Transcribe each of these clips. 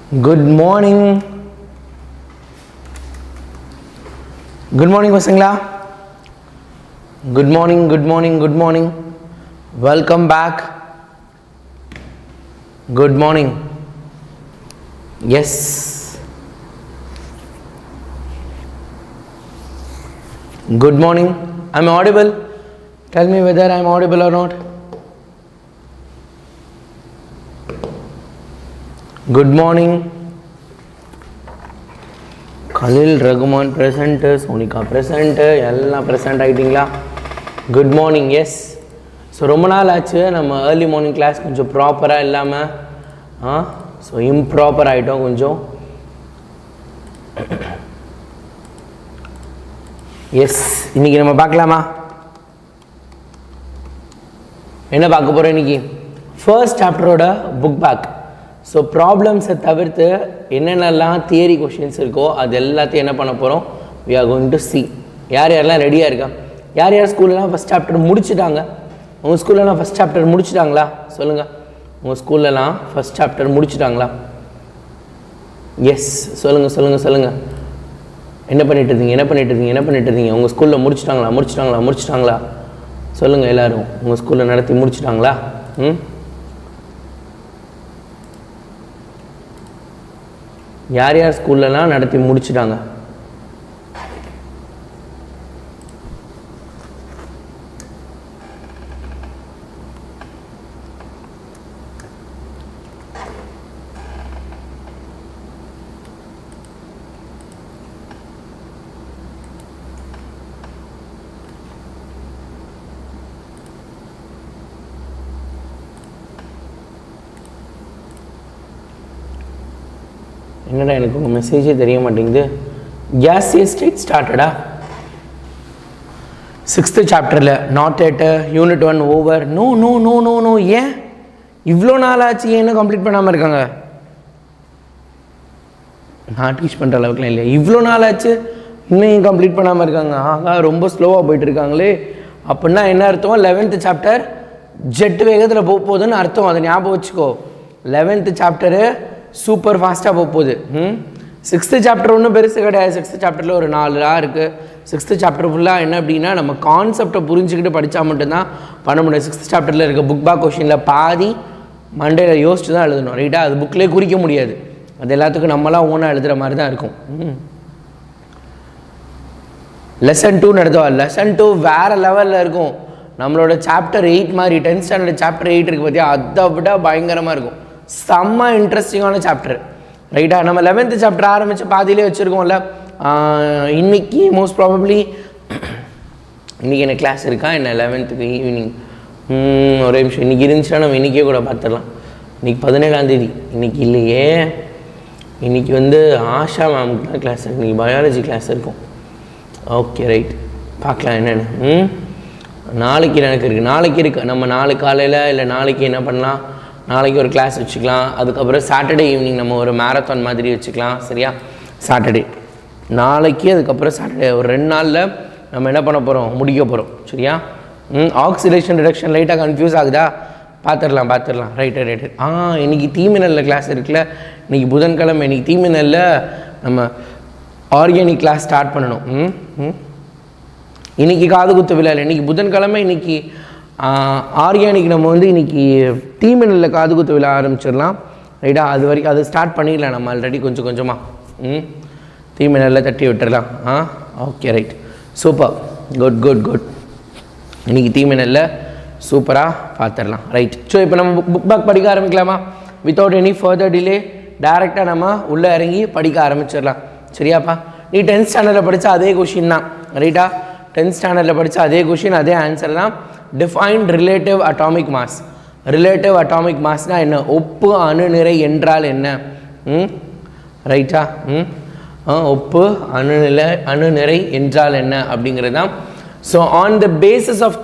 Good morning. Good morning, Vasangla. Good morning, good morning, good morning. Welcome back. Good morning. Yes. Good morning. I'm audible. Tell me whether I'm audible or not. Good morning. Khalil Raghuman present, Sonika present, Yalla present ஆயிட்டீங்களா? Good morning. Yes. So ரொம்ப நாள் ஆச்சு நம்ம early morning class கொஞ்சம் ப்ராப்பரா இல்லாம so improper ஆயிட்டோம் கொஞ்சம். எஸ், இன்னைக்கு நம்ம பார்க்கலாமா? என்ன பார்க்க போறோம் இன்னைக்கு? ஃபர்ஸ்ட் சாப்டரோட புக் பேக். ஸோ ப்ராப்ளம்ஸை தவிர்த்து என்னென்னலாம் தியரி கொஷின்ஸ் இருக்கோ அது எல்லாத்தையும் என்ன பண்ண போகிறோம்? We are going to see. யார் யாரெல்லாம் ரெடியாக இருக்கா? யார் யார் ஸ்கூல்லலாம் ஃபஸ்ட் சாப்டர் முடிச்சுட்டாங்க? உங்கள் ஸ்கூல்லலாம் ஃபஸ்ட் சாப்டர் முடிச்சுட்டாங்களா? சொல்லுங்கள். உங்கள் ஸ்கூல்லலாம் ஃபஸ்ட் சாப்டர் முடிச்சுட்டாங்களா? எஸ், சொல்லுங்கள் சொல்லுங்கள் சொல்லுங்கள். என்ன பண்ணிட்டு இருந்தீங்க? உங்கள் ஸ்கூலில் முடிச்சுட்டாங்களா? சொல்லுங்கள் எல்லோரும். உங்கள் ஸ்கூலில் நடத்தி முடிச்சுட்டாங்களா? யார் யார் ஸ்கூல்லலாம் நடத்தி முடிச்சுட்டாங்க? என்னடா எனக்கு உங்கள் மெசேஜே தெரிய மாட்டேங்குது. கேசியஸ் ஸ்டேட் ஸ்டார்டடா? 6th சாப்டரில் not yet unit 1 over. No. ஏன் இவ்வளோ நாள் ஆச்சு? ஏன் இன்னும் கம்ப்ளீட் பண்ணாமல் இருக்காங்க? நான் டீச் பண்ணுற அளவுக்குலாம் இல்லையா? இவ்வளோ நாள் ஆச்சு இன்னும் கம்ப்ளீட் பண்ணாமல் இருக்காங்க. ரொம்ப ஸ்லோவாக போயிட்டு இருக்காங்களே. அப்படின்னா என்ன அர்த்தம்? 11th சாப்டர் ஜெட் வேகத்தில் போகுதுன்னு அர்த்தம். அதை ஞாபகம் வச்சுக்கோ. 11th சாப்டரு சூப்பர் ஃபாஸ்ட்டாக போகுது. 6th சாப்டர் ஒன்றும் பெருசு கிடையாது. 6th சாப்டரில் ஒரு 4 ரா இருக்குது. 6th சாப்டர் ஃபுல்லாக என்ன அப்படின்னா நம்ம கான்செப்டை புரிஞ்சுக்கிட்டு படித்தா மட்டும்தான் பண்ண முடியும். 6th சாப்டரில் இருக்க புக் பேக் கொஷினில் பாதி மண்டேல யோசிச்சு தான் எழுதணும். ரைட்டா? அது புக்கிலே குறிக்க முடியாது. அது எல்லாத்துக்கும் நம்மளாம் ஓனாக எழுதுகிற மாதிரி தான் இருக்கும். லெசன் 2 நடத்துவா. லெசன் 2 வேறு லெவலில் இருக்கும். நம்மளோட சாப்டர் 8 மாதிரி 10th ஸ்டாண்டர்ட் சாப்டர் 8 இருக்குது பார்த்தியா? அதை விட பயங்கரமாக இருக்கும். செம்ம இன்ட்ரெஸ்டிங்கான சாப்டர். ரைட்டா? நம்ம 11th சாப்டர் ஆரம்பித்து பாதியிலே வச்சுருக்கோம்ல. இன்றைக்கி மோஸ்ட் ப்ராபப்ளி இன்றைக்கி என்ன கிளாஸ் இருக்கா என்ன 11th ஈவினிங்? ஒரே நிமிஷம். இன்றைக்கி இருந்துச்சுன்னா நம்ம இன்றைக்கே கூட பார்த்துடலாம். இன்றைக்கி 17ஆம் தேதி. இன்றைக்கி இல்லையே. இன்றைக்கி ஆஷா மேமுக்கு தான் கிளாஸ் இருக்குது. இன்றைக்கி பயாலஜி கிளாஸ் இருக்கும். ஓகே ரைட், பார்க்கலாம் என்னென்னு. நாளைக்கு எனக்கு இருக்குது. நாளைக்கு இருக்குது. நம்ம நாளை காலையில் இல்லை நாளைக்கு என்ன பண்ணலாம்? நாளைக்கு ஒரு கிளாஸ் வச்சுக்கலாம். அதுக்கப்புறம் சாட்டர்டே ஈவினிங் நம்ம ஒரு மேரத்தான் மாதிரி வச்சுக்கலாம். சரியா? சாட்டர்டே நாளைக்கு, அதுக்கப்புறம் சாட்டர்டே ஒரு 2 நாளில் நம்ம என்ன பண்ண போகிறோம்? முடிக்க போகிறோம். சரியா? ஆக்சிடேஷன் ரிடக்ஷன் லைட்டாக கன்ஃபியூஸ் ஆகுதா? பார்த்துடலாம். ரைட்டு. இன்றைக்கி தீமினலில் கிளாஸ் இருக்குல்ல. இன்றைக்கி புதன்கிழமை. இன்றைக்கி தீமினலில் நம்ம ஆர்கானிக் கிளாஸ் ஸ்டார்ட் பண்ணணும். இன்றைக்கி காது குத்து விழா இல்லை. இன்றைக்கி புதன்கிழமை. இன்றைக்கி ஆர்கானிக் நம்ம இன்றைக்கி தீமினலில் காது குத்து விழா ஆரம்பிச்சிடலாம். ரைட்டா? அது வரைக்கும் அது ஸ்டார்ட் பண்ணிடலாம் நம்ம ஆல்ரெடி கொஞ்சம் கொஞ்சமாக. தீமினலில் தட்டி விட்டுடலாம். Okay right, super, good. இன்றைக்கி தீமினலில் சூப்பராக பார்த்துடலாம். ரைட். ஸோ இப்போ நம்ம புக் பேக் படிக்க ஆரம்பிக்கலாமா? வித்தவுட் எனி ஃபர்தர் டிலே டேரெக்டாக நம்ம உள்ளே இறங்கி படிக்க ஆரம்பிச்சிடலாம். சரியாப்பா? நீ 10th ஸ்டாண்டர்டில் படித்தா அதே கொஷின் தான். ரைட்டா? 10th ஸ்டாண்டர்டில் படித்தா அதே கொஷின், அதே ஆன்சர் தான். Defined relative atomic mass. Relative atomic மாஸ்னால் என்ன? ஒப்பு அணுநிறை என்றால் என்ன? ரைட்டா? ஒப்பு அணுநிறை என்றால் என்ன அப்படிங்கிறது தான். So on the basis of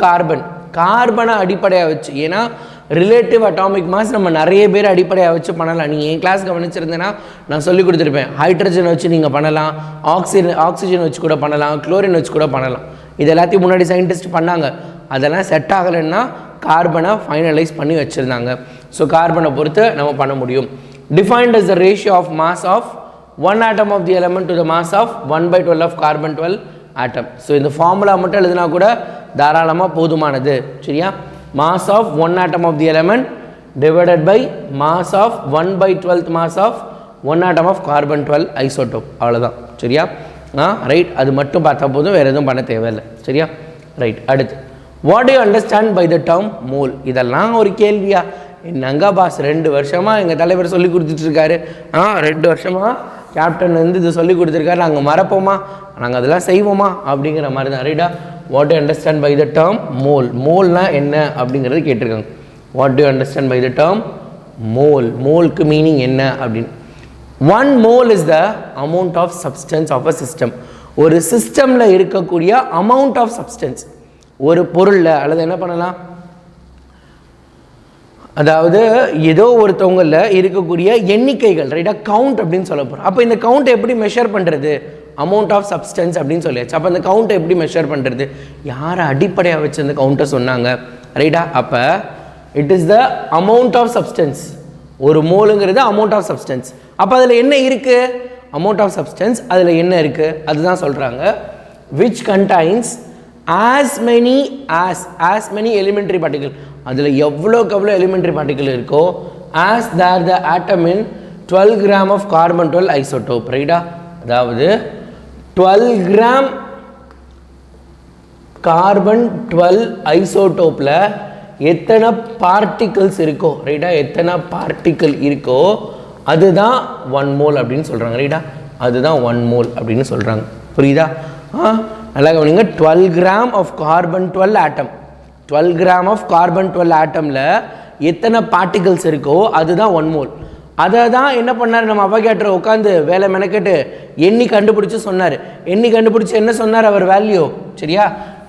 கார்பனை அடிப்படையாக வச்சு, ஏன்னா ரிலேட்டிவ் அட்டாமிக் மாஸ் நம்ம நிறைய பேர் அடிப்படையாக வச்சு பண்ணலாம். நீங்கள் என் கிளாஸ் கவனிச்சிருந்தேன்னா நான் சொல்லி கொடுத்துருப்பேன். ஹைட்ரஜன் வச்சு நீங்கள் பண்ணலாம், ஆக்சிஜன் வச்சு கூட பண்ணலாம், குளோரின் வச்சு கூட பண்ணலாம். இது எல்லாத்தையும் முன்னாடி சயின்டிஸ்ட் பண்ணாங்க. அதெல்லாம் செட் ஆகலைன்னா கார்பனை ஃபைனலைஸ் பண்ணி வச்சுருந்தாங்க. ஸோ கார்பனை பொறுத்து நம்ம பண்ண முடியும். defined as the ratio of mass of one atom of the element to the mass of 1/12 of carbon 12 atom. So இந்த ஃபார்முலா மட்டும் எழுதினா கூட தாராளமாக போதுமானது. சரியா? mass of one atom of the element divided by mass of 1/12th mass of one atom of carbon 12 isotope. அவ்வளோதான். சரியா? Right, அது மட்டும் பார்த்தா போதும், வேறு எதுவும் பண்ண தேவையில்லை. சரியா? ரைட். அடுத்து, what do you understand by the term mole? இதெல்லாம் ஒரு கேள்வியா? என்னங்க பாஸ், 2 வருஷமாக எங்கள் தலைவர் சொல்லி கொடுத்துட்ருக்காரு. 2 வருஷமாக கேப்டன் வந்து இது சொல்லி கொடுத்துருக்காரு, நாங்கள் மறப்போமா, நாங்கள் அதெல்லாம் செய்வோமா அப்படிங்கிற மாதிரி தான். ரைட்டா? What do understand by the term mole? மோல்னா என்ன அப்படிங்கிறது கேட்டிருக்காங்க. What do understand by the term mole? மோலுக்கு மீனிங் என்ன அப்படின்னு. 1 mole is the amount of substance of a system. ஒரு சிஸ்டமில் இருக்கக்கூடிய amount of substance, ஒரு பொருளில் அல்லது என்ன பண்ணலாம், அதாவது ஏதோ ஒருத்தவங்களில் இருக்கக்கூடிய எண்ணிக்கைகள். ரைட்டா? கவுண்ட் அப்படின்னு சொல்ல போகிறோம். அப்போ இந்த கவுண்ட் எப்படி மெஷர் பண்ணுறது? அமௌண்ட் ஆஃப் சப்ஸ்டன்ஸ் அப்படின்னு சொல்லியாச்சு. அப்போ அந்த கவுண்ட்டை எப்படி மெஷர் பண்ணுறது? யாரை அடிப்படையாக வச்சு அந்த கவுண்ட்டை சொன்னாங்க? ரைட்டா? அப்போ it is the amount of substance. ஒரு மோலுங்கிறது அமௌண்ட் ஆஃப் சப்ஸ்டன்ஸ். அப்போ அதில் என்ன இருக்குது? அமௌண்ட் ஆஃப் சப்ஸ்டன்ஸ், அதில் என்ன இருக்குது அதுதான் சொல்கிறாங்க. which contains as many elementary particle. அதில் எவ்வளோக்கு எவ்வளோ எலிமெண்ட்ரி பார்ட்டிக்கல் இருக்கோ as there the atom in 12 gram of carbon 12 isotope. ரைட்டா? அதாவது 12 gram கார்பன் 12 ஐசோடோப்பில் எத்தனை பார்ட்டிகல்ஸ் இருக்கோ, ரைட்டா, எத்தனை பார்ட்டிக்கல் இருக்கோ அதுதான் 1 mole அப்படின்னு சொல்கிறாங்க. ரைட்டா? அதுதான் 1 mole அப்படின்னு சொல்கிறாங்க. புரியுதா? நல்லா கவனிங்க. 12 gram of carbon 12 atom, 12 gram of carbon 12 atomல எத்தனை பார்ட்டிகல்ஸ் இருக்கோ அதுதான் 1 mole. அதை தான் என்ன பண்ணார் நம்ம அவோகாட்ரோ? உட்காந்து வேலை மெனக்கெட்டு எண்ணி கண்டுபிடிச்சி சொன்னார். எண்ணி கண்டுபிடிச்சி என்ன சொன்னார் அவர்? வேல்யூ. சரியா?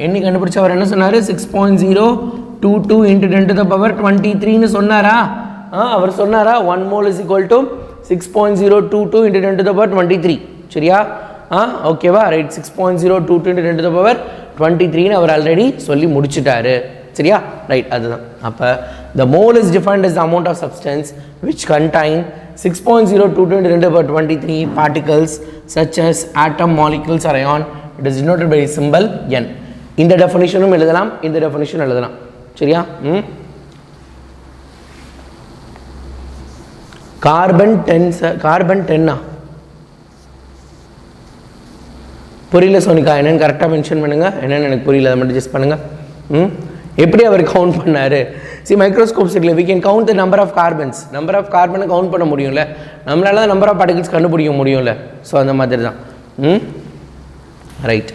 எண்ணி கண்டுபிடிச்சி அவர் என்ன சொன்னார்? 6.022 × 10⁻23ன்னு சொன்னாரா? அவர் சொன்னாரா? 1 mole is equal to 6.022 × 10⁻23. சரியா? ஓகேவா? ரைட். 6.022 × 10⁻23ன்னு அவர் ஆல்ரெடி சொல்லி முடிச்சுட்டாரு. சரியா? ரைட். அதுதான். அப்போ the mole is defined as the amount of substance which contain 6.022 × 10⁻23 particles such as atom, molecules or ion. It is denoted by symbol n. இந்த டெஃபினிஷனும் எழுதலாம், இந்த definition எழுதலாம். சரியா? கார்பன் 10 புரியல சோனிகா, என்னென்னு கரெக்டாக மென்ஷன் பண்ணுங்கள். என்னென்னு எனக்கு புரியல, அதை மட்டும் ஜஸ்ட் பண்ணுங்கள். எப்படி அவர் கவுண்ட் பண்ணார்? மைக்ரோஸ்கோப்ஸ் இருக்குல்ல, we can count the number of carbons. Number of கார்பனை கவுண்ட் பண்ண முடியும்ல, நம்மளால தான் நம்பர் ஆஃப் பார்ட்டிகல்ஸ் கண்டுபிடிக்க முடியும்ல. ஸோ அந்த மாதிரி தான். ரைட்.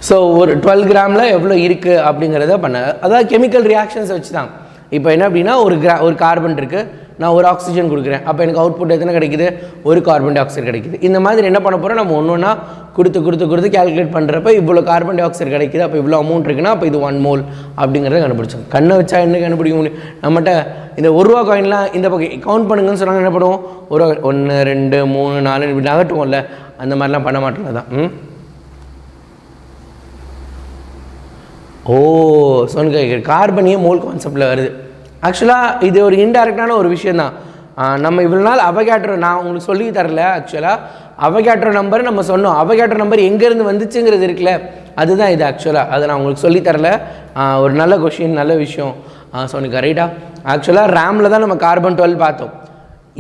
ஸோ ஒரு 12 கிராமில் எவ்வளோ இருக்குது அப்படிங்கிறத பண்ண, அதாவது கெமிக்கல் ரியாக்ஷன்ஸ் வச்சு தான். இப்போ என்ன அப்படின்னா, ஒரு கார்பன் இருக்குது, நான் ஒரு ஆக்சிஜன் கொடுக்குறேன், அப்போ எனக்கு அவுட்புட் எத்தனை கிடைக்குது? ஒரு கார்பன் டை ஆக்சைடு கிடைக்குது. இந்த மாதிரி என்ன பண்ண போகிறோம், நம்ம ஒன்று ஒன்றா கொடுத்து கேல்குலேட் பண்ணுறப்ப இவ்வளோ கார்பன் டை ஆக்சைடு கிடைக்குது, அப்போ இவ்வளோ அமௌண்ட் இருக்குன்னா அப்போ இது 1 mole அப்படிங்கிறத கண்டுபிடிச்சோம். கண்ணை வச்சா என்ன கண்டுபிடிக்க முடியும்? நம்மகிட்ட இந்த 1 ரூபா காயின்லாம் இந்த பக்கம் கவுண்ட் பண்ணுங்கன்னு சொன்னாங்க, என்ன பண்ணுவோம்? 1 2 3 4 இப்படி நகட்டுவோம்ல, அந்த மாதிரிலாம் பண்ண மாட்டோம்ல தான். சொன்ன கார்பனியே மோல் கான்செப்டில் வருது. ஆக்சுவலாக இது ஒரு இன்டைரக்டான ஒரு விஷயந்தான். நம்ம இவ்வளோ நாள் அவோகாட்ரோ நான் உங்களுக்கு சொல்லி தரல. ஆக்சுவலாக அவோகாட்ரோ நம்பர் நம்ம சொன்னோம், அவோகாட்ரோ நம்பர் எங்கேருந்து வந்துச்சுங்கிறது இருக்குல்ல, அதுதான் இது. ஆக்சுவலாக அதை நான் உங்களுக்கு சொல்லி தரல. ஒரு நல்ல கொஷின், நல்ல விஷயம் சொன்னிக்க. ரைட்டா? ஆக்சுவலாக ரேமில் தான் நம்ம கார்பன் 12 பார்த்தோம்.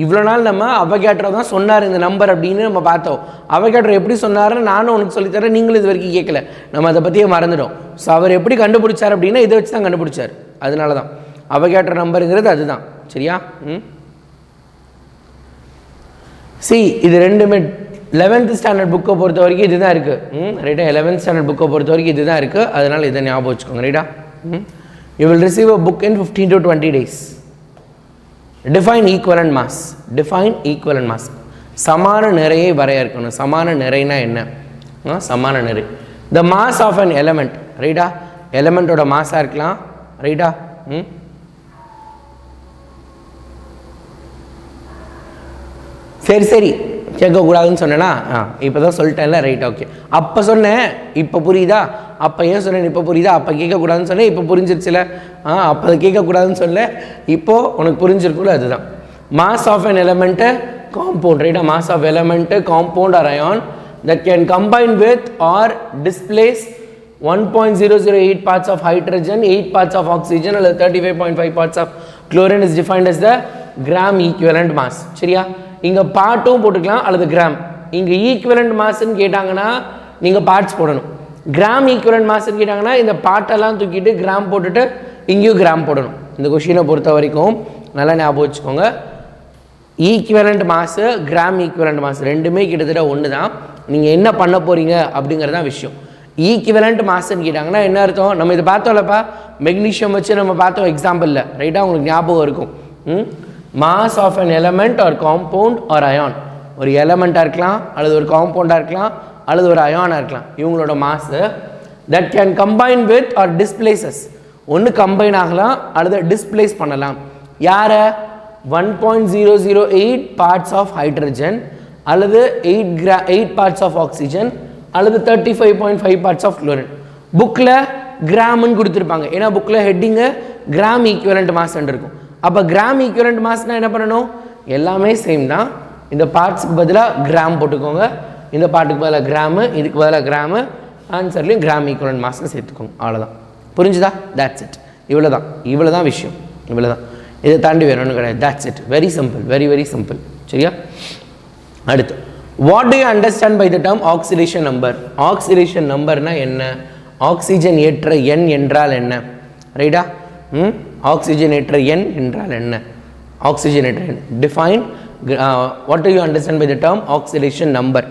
இவ்வளோ நாள் நம்ம அவோகாட்ரோ தான் சொன்னார் இந்த நம்பர் அப்படின்னு நம்ம பார்த்தோம். அவோகாட்ரோ எப்படி சொன்னார்னு நானும் உனக்கு சொல்லித்தரேன், நீங்களும் இது வரைக்கும் கேட்கல, நம்ம அதை பற்றியே மறந்துடும். ஸோ அவர் எப்படி கண்டுபிடிச்சார் அப்படின்னா இதை வச்சு தான் கண்டுபிடிச்சார். அதனால தான் அவோகாட்ரோ நம்பருங்கிறது அதுதான். சரியா? இது ரெண்டுமே 11th ஸ்டாண்டர்ட் புக்கை பொறுத்த வரைக்கும் இதுதான் இருக்குது. ரைட்டா? 11th ஸ்டாண்டர்ட் புக்கை பொறுத்த வரைக்கும் இதுதான் இருக்குது. அதனால் இதை ஞாபகம் வச்சுக்கோங்க. ரைட்டா? You will receive a book in 15 to 20 days. Define equivalent mass. Define equivalent mass. சமான நிறையை வரையறுக்கணும். சமான நிறைனா என்ன? சமான நிறை. The mass of an element. ரைட்டா? எலமெண்ட்டோட மாஸாக இருக்கலாம். ரைட்டா? சரி கேட்கக்கூடாதுன்னு சொன்னேன்னா இப்போ தான் சொல்லிட்டேன்ல. Right, okay. அப்போ சொன்னேன், இப்போ புரியுதா? அப்போ ஏன் சொன்னேன் இப்போ புரியுதா? அப்போ கேட்கக்கூடாதுன்னு சொன்னேன், இப்போ புரிஞ்சிருச்சுல. அப்போ அதை கேட்கக்கூடாதுன்னு சொல்ல, இப்போது உனக்கு புரிஞ்சிருக்குல்ல. அதுதான் mass of an element compound, right? A mass of element compound or ion that can combine with or displace 1.008 parts of hydrogen, 8 parts of oxygen or 35.5 parts of chlorine is defined as the gram equivalent mass. சரியா? இங்க பார்ட்டும் போட்டுக்கலாம் அல்லது gram. இங்க equivalent மாஸ்ன்னு கேட்டாங்கன்னா நீங்க parts போடணும். Gram equivalent மாஸ்ன்னு கேட்டாங்கன்னா இந்த பார்ட்டெல்லாம் தூக்கிட்டு கிராம் போட்டுட்டு இங்கேயும் கிராம் போடணும். இந்த கொஷினை பொறுத்த வரைக்கும் நல்லா ஞாபகம் வச்சுக்கோங்க. Equivalent mass, gram equivalent mass ரெண்டுமே கிட்டத்தட்ட ஒன்று தான். நீங்கள் என்ன பண்ண போகிறீங்க அப்படிங்கிறது தான் விஷயம். ஈக்குவலண்ட் மாஸ்ன்னு கேட்டாங்கன்னா என்ன அர்த்தம்? நம்ம இதை பார்த்தோம்லப்பா, மெக்னீஷியம் வச்சு நம்ம பார்த்தோம் எக்ஸாம்பிளில், ரைட்டாக உங்களுக்கு ஞாபகம் இருக்கும். Mass of an element or compound or ion. ஒரு எலமெண்ட்டாக இருக்கலாம், அல்லது ஒரு காம்பவுண்டாக இருக்கலாம், அல்லது ஒரு அயானாக இருக்கலாம். இவங்களோட mass that can combine with or displaces. ஒன்று கம்பைன் ஆகலாம் அல்லது டிஸ்பிளேஸ் பண்ணலாம். யாரை? 1.008 பார்ட்ஸ் ஆஃப் ஹைட்ரஜன் அல்லது 8 பார்ட்ஸ் ஆஃப் ஆக்சிஜன் அல்லது 35.5 பார்ட்ஸ் ஆஃப் குளோரின். புக்கில் கிராம்னு கொடுத்துருப்பாங்க. ஏன்னா புக்கில் ஹெட்டிங்கு கிராம் ஈக்குவலண்ட் மாஸ்ன்னு இருக்கும். அப்போ கிராம் ஈக்குவலண்ட் மாஸ்னால் என்ன பண்ணணும்? எல்லாமே சேம் தான். இந்த பார்ட்ஸுக்கு பதிலாக கிராம் போட்டுக்கோங்க, இந்த பார்ட்டுக்கு பதிலாக கிராமு, இதுக்கு பதிலாக கிராமு, ஆன்சர்லேயும் கிராம் ஈக்குவலண்ட் மாஸ்ன்னு சேர்த்துக்கோங்க. அவ்வளோதான். புரிஞ்சுதா? That's it. இவ்வளோ தான் விஷயம். இவ்வளோ தான். இதை தாண்டி வேறு ஒன்றும் கிடையாது. That's it. Very simple, very very simple. சரியா? அடுத்து, what do you understand by the term oxidation number? Oxidation நம்பர்னா என்ன? ஆக்சிஜன் ஏற்ற எண் என்றால் என்ன? ரைட்டா? ஆக்சிஜன் ஏற்ற எண் என்றால் என்ன? ஆக்சிஜன் ஏற்ற எண். Define what do you understand by the term oxidation number?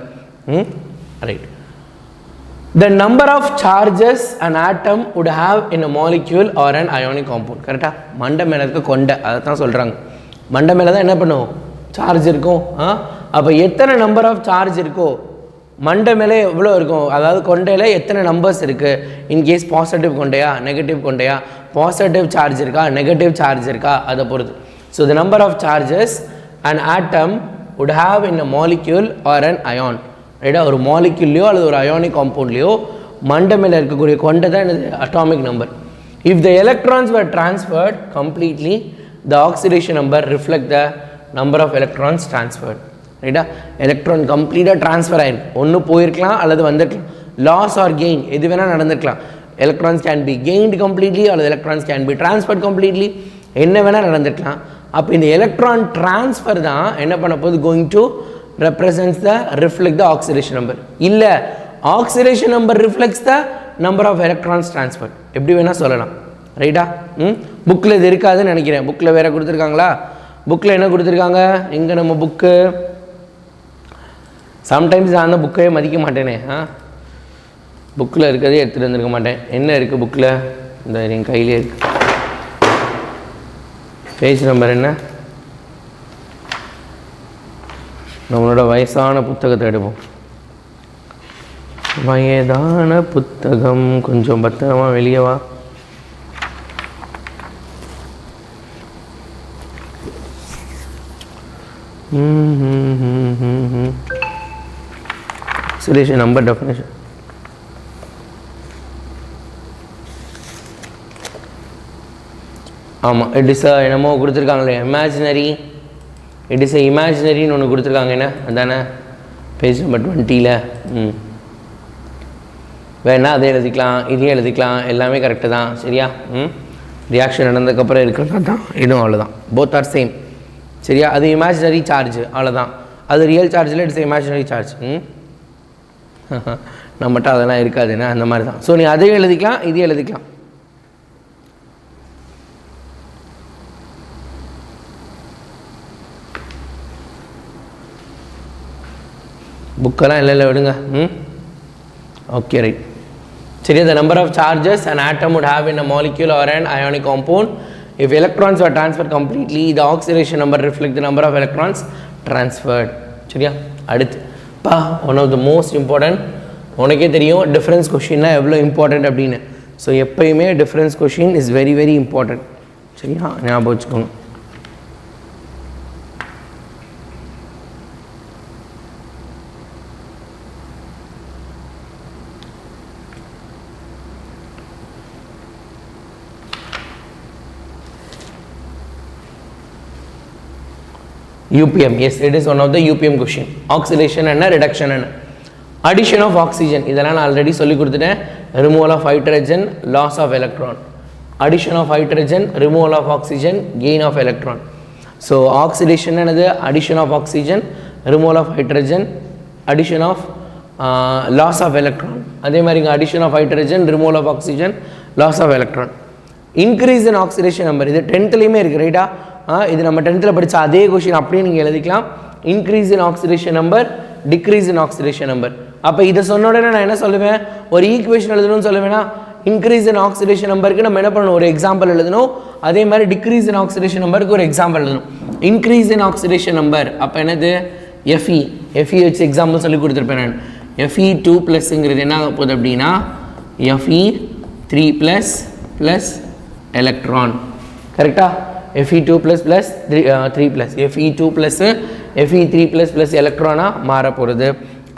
Right. The number of charges an atom would have in a molecule or an ionic compound. கரெக்டா? மண்டை மேலே இருக்க கொண்டை, அதை தான் சொல்கிறாங்க. மண்டை மேலே தான் என்ன பண்ணுவோம்? சார்ஜ் இருக்கும். அப்போ எத்தனை நம்பர் ஆஃப் சார்ஜ் இருக்கோ மண்டை மேலே எவ்வளோ இருக்கும், அதாவது கொண்டையில் எத்தனை நம்பர்ஸ் இருக்குது, இன்கேஸ் பாசிட்டிவ் கொண்டையா நெகட்டிவ் கொண்டையா, பாசிட்டிவ் சார்ஜ் இருக்கா நெகட்டிவ் சார்ஜ் இருக்கா, அதை பொறுத்து. So the number of charges an atom would have in a molecule or an ion. ரைட்டா? ஒரு மாலிக்யூல்லையோ அல்லது ஒரு அயானிக் காம்பவுண்ட்லையோ மண்டை மேலே இருக்கக்கூடிய கொண்டை தான் என்னது? Atomic number. If the electrons were transferred completely, the oxidation number reflect the number of electrons transferred. ரைட்டா? எலக்ட்ரான் கம்ப்ளீட்டாக ட்ரான்ஸ்ஃபர் ஆகிருக்கு. ஒன்று போயிருக்கலாம் அல்லது வந்திருக்கலாம். லாஸ் ஆர் கெயின் எது வேணால் நடந்திருக்கலாம். Electrons can be gained completely அல்லது electrons can be transferred completely, என்ன வேணால் நடந்திருக்கலாம். அப்போ இந்த எலக்ட்ரான் ட்ரான்ஸ்ஃபர் தான் என்ன பண்ண போகுது? Going to represents the reflect the oxidation number. இல்லை, oxidation number reflects the number of electrons transferred. எப்படி வேணால் சொல்லலாம். ரைட்டா? புக்கில் இது இருக்காதுன்னு நினைக்கிறேன். புக்கில் வேறு கொடுத்துருக்காங்களா? புக்கில் என்ன கொடுத்துருக்காங்க? இங்கே நம்ம புக்கு சம்டைம்ஸ் நான் அந்த புக்கையே மதிக்க மாட்டேனே. புக்கில் இருக்கிறதே எடுத்துகிட்டு வந்துருக்க மாட்டேன். என்ன இருக்குது புக்கில்? இந்த என் கையிலே இருக்குது. பேஜ் நம்பர் என்ன? நம்மளோட வயசான புத்தகத்தை எடுப்போம். வயதான புத்தகம் கொஞ்சம் பத்திரமா வெளியே வா. Oxidation number definition. ஆமாம், இட் இஸ் என்னமோ கொடுத்துருக்காங்களே இமேஜினரி. இட் இஸ் இமேஜினரின்னு ஒன்று கொடுத்துருக்காங்க. என்ன அதானே? பேஜ் நம்பர் 20ல். வேணா அதை எழுதிக்கலாம், இதையும் எழுதிக்கலாம், எல்லாமே கரெக்டு தான். சரியா? ரியாக்ஷன் நடந்ததுக்கப்புறம் இருக்கிறதா தான் இதுவும் அவ்வளோதான். Both are same. சரியா? அது இமேஜினரி சார்ஜ், அவ்வளோதான். அது real Sharjeel it's imaginary charge. நம்மகிட்ட அதெல்லாம் இருக்காதுன்னா அந்த மாதிரி தான். ஸோ நீ அதையும் எழுதிக்கலாம், இதையும் எழுதிக்கலாம். புக்கெல்லாம் இல்லை விடுங்க. Okay, right. சரி, the number of charges an atom would have in a molecule or an ionic compound. If electrons were transferred completely, the oxidation number reflect the number of electrons transferred. சரியா? அடுத்து பா, one of the most important. உனக்கே தெரியும் difference கொஷின்னா எவ்வளோ important அப்படின்னு. So எப்பயுமே difference question is very very important. சரியா? ஞாபகம் வச்சுக்கோங்க. UPM. Yes, it is one of the UPM question. Oxidation and reduction and addition of oxygen. இதெல்லாம் நான் ஆல்ரெடி சொல்லி கொடுத்துட்டேன். Removal of hydrogen, loss of electron. Addition of hydrogen, removal of oxygen, gain of electron. So oxidation என்னது? Addition of oxygen, removal of hydrogen, addition of loss of electron. அதே மாதிரி addition of hydrogen, removal of oxygen, loss of electron. Increase in oxidation number. இது 10th-லயுமே இருக்கு ரைட்டா? இது நம்ம 10th-ல படிச்ச அதே क्वेश्चन அப்படியே நீங்க எழுதிக்கலாம். Increase in oxidation number, decrease in oxidation number. அப்ப இத சொன்ன உடனே நான் என்ன சொல்லுவேன்? ஒரு ஈக்குவேஷன் எழுதணும்னு சொல்லுவேனா? Increase in oxidation numberக்கு நம்ம என்ன பண்ணணும்? ஒரு எக்ஸாம்பிள் எழுதணும். அதே மாதிரி decrease in oxidation numberக்கு ஒரு எக்ஸாம்பிள் எழுதணும். Increase in oxidation number அப்ப என்னது? Fe. Fe வச்சு எக்ஸாம்பிள் சொல்லி கொடுத்திருப்பேன் நான். Fe2+ ங்கிறது என்ன ஆக போகுது அப்படினா Fe3+ plus electron. கரெக்ட்டா? Fe2+ plus 3+. Fe2+ Fe3+ plus electron-ஆ மாற போறது.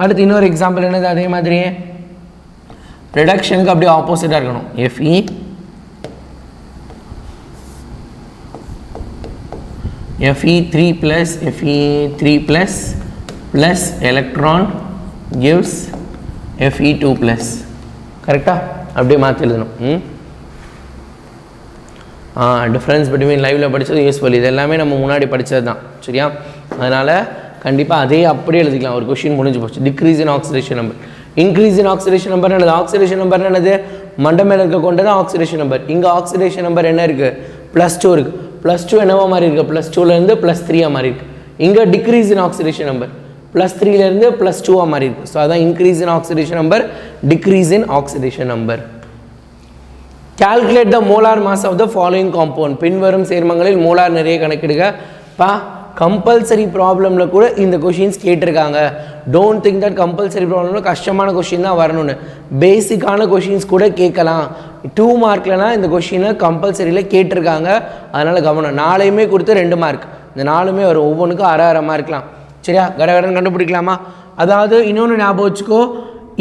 அடுத்து இன்னொரு எக்ஸாம்பிள் என்னது? அதே மாதிரி ரிடக்ஷனுக்கு அப்படியே ஆப்போசிட்டாக இருக்கணும். Fe3+ plus electron gives Fe2+. கரெக்டா? அப்படியே மாற்றி எழுதணும். டிஃப்ரென்ஸ் பிட்வீன் லைவில் படித்தது யூஸ்ஃபுல். இது எல்லாமே நம்ம முன்னாடி படித்தது தான். சரியா? அதனால் கண்டிப்பாக அதே அப்படியே எழுதிக்கலாம். ஒரு கொஷின் முடிஞ்சு போச்சு. Decrease in oxidation number. Increase in oxidation number என்னது? ஆக்சிடேஷன் நம்பர் என்னது? மண்டை மேலே இருக்க கொண்டது ஆக்சிடேஷன் நம்பர். இங்கே ஆக்சிடேஷன் நம்பர் என்ன இருக்குது? +2 இருக்குது. +2 என்னவா மாதிரி இருக்குது? +2லேருந்து +3 மாதிரி இருக்குது. இங்கே டிக்ரீஸ் இன் ஆக்சிடேஷன் நம்பர் +3லேருந்து +2 மாதிரி இருக்குது. ஸோ அதான் increase in oxidation number, decrease in oxidation number. Calculate the molar mass of the following compound. பின்வரும் சேர்மங்களில் மோலார் நிறைய கணக்கிடுக. கம்பல்சரி ப்ராப்ளம்ல கூட இந்த கொஷின்ஸ் கேட்டிருக்காங்க. டோன்ட் திங்க் தட் கம்பல்சரி ப்ராப்ளம்ல கஷ்டமான கொஷின் தான் வரணும்னு. பேசிக்கான கொஷின்ஸ் கூட கேட்கலாம். 2 மார்க்லனா இந்த கொஷினை கம்பல்சரியில் கேட்டிருக்காங்க. அதனால் கவனம். 4யுமே கொடுத்து 2 மார்க். இந்த 4மே வரும். ஒவ்வொன்றுக்கும் அரை மார்க்லாம். சரியா? கடகடன் கண்டுபிடிக்கலாமா? அதாவது இன்னொன்று ஞாபகம் வச்சுக்கோ,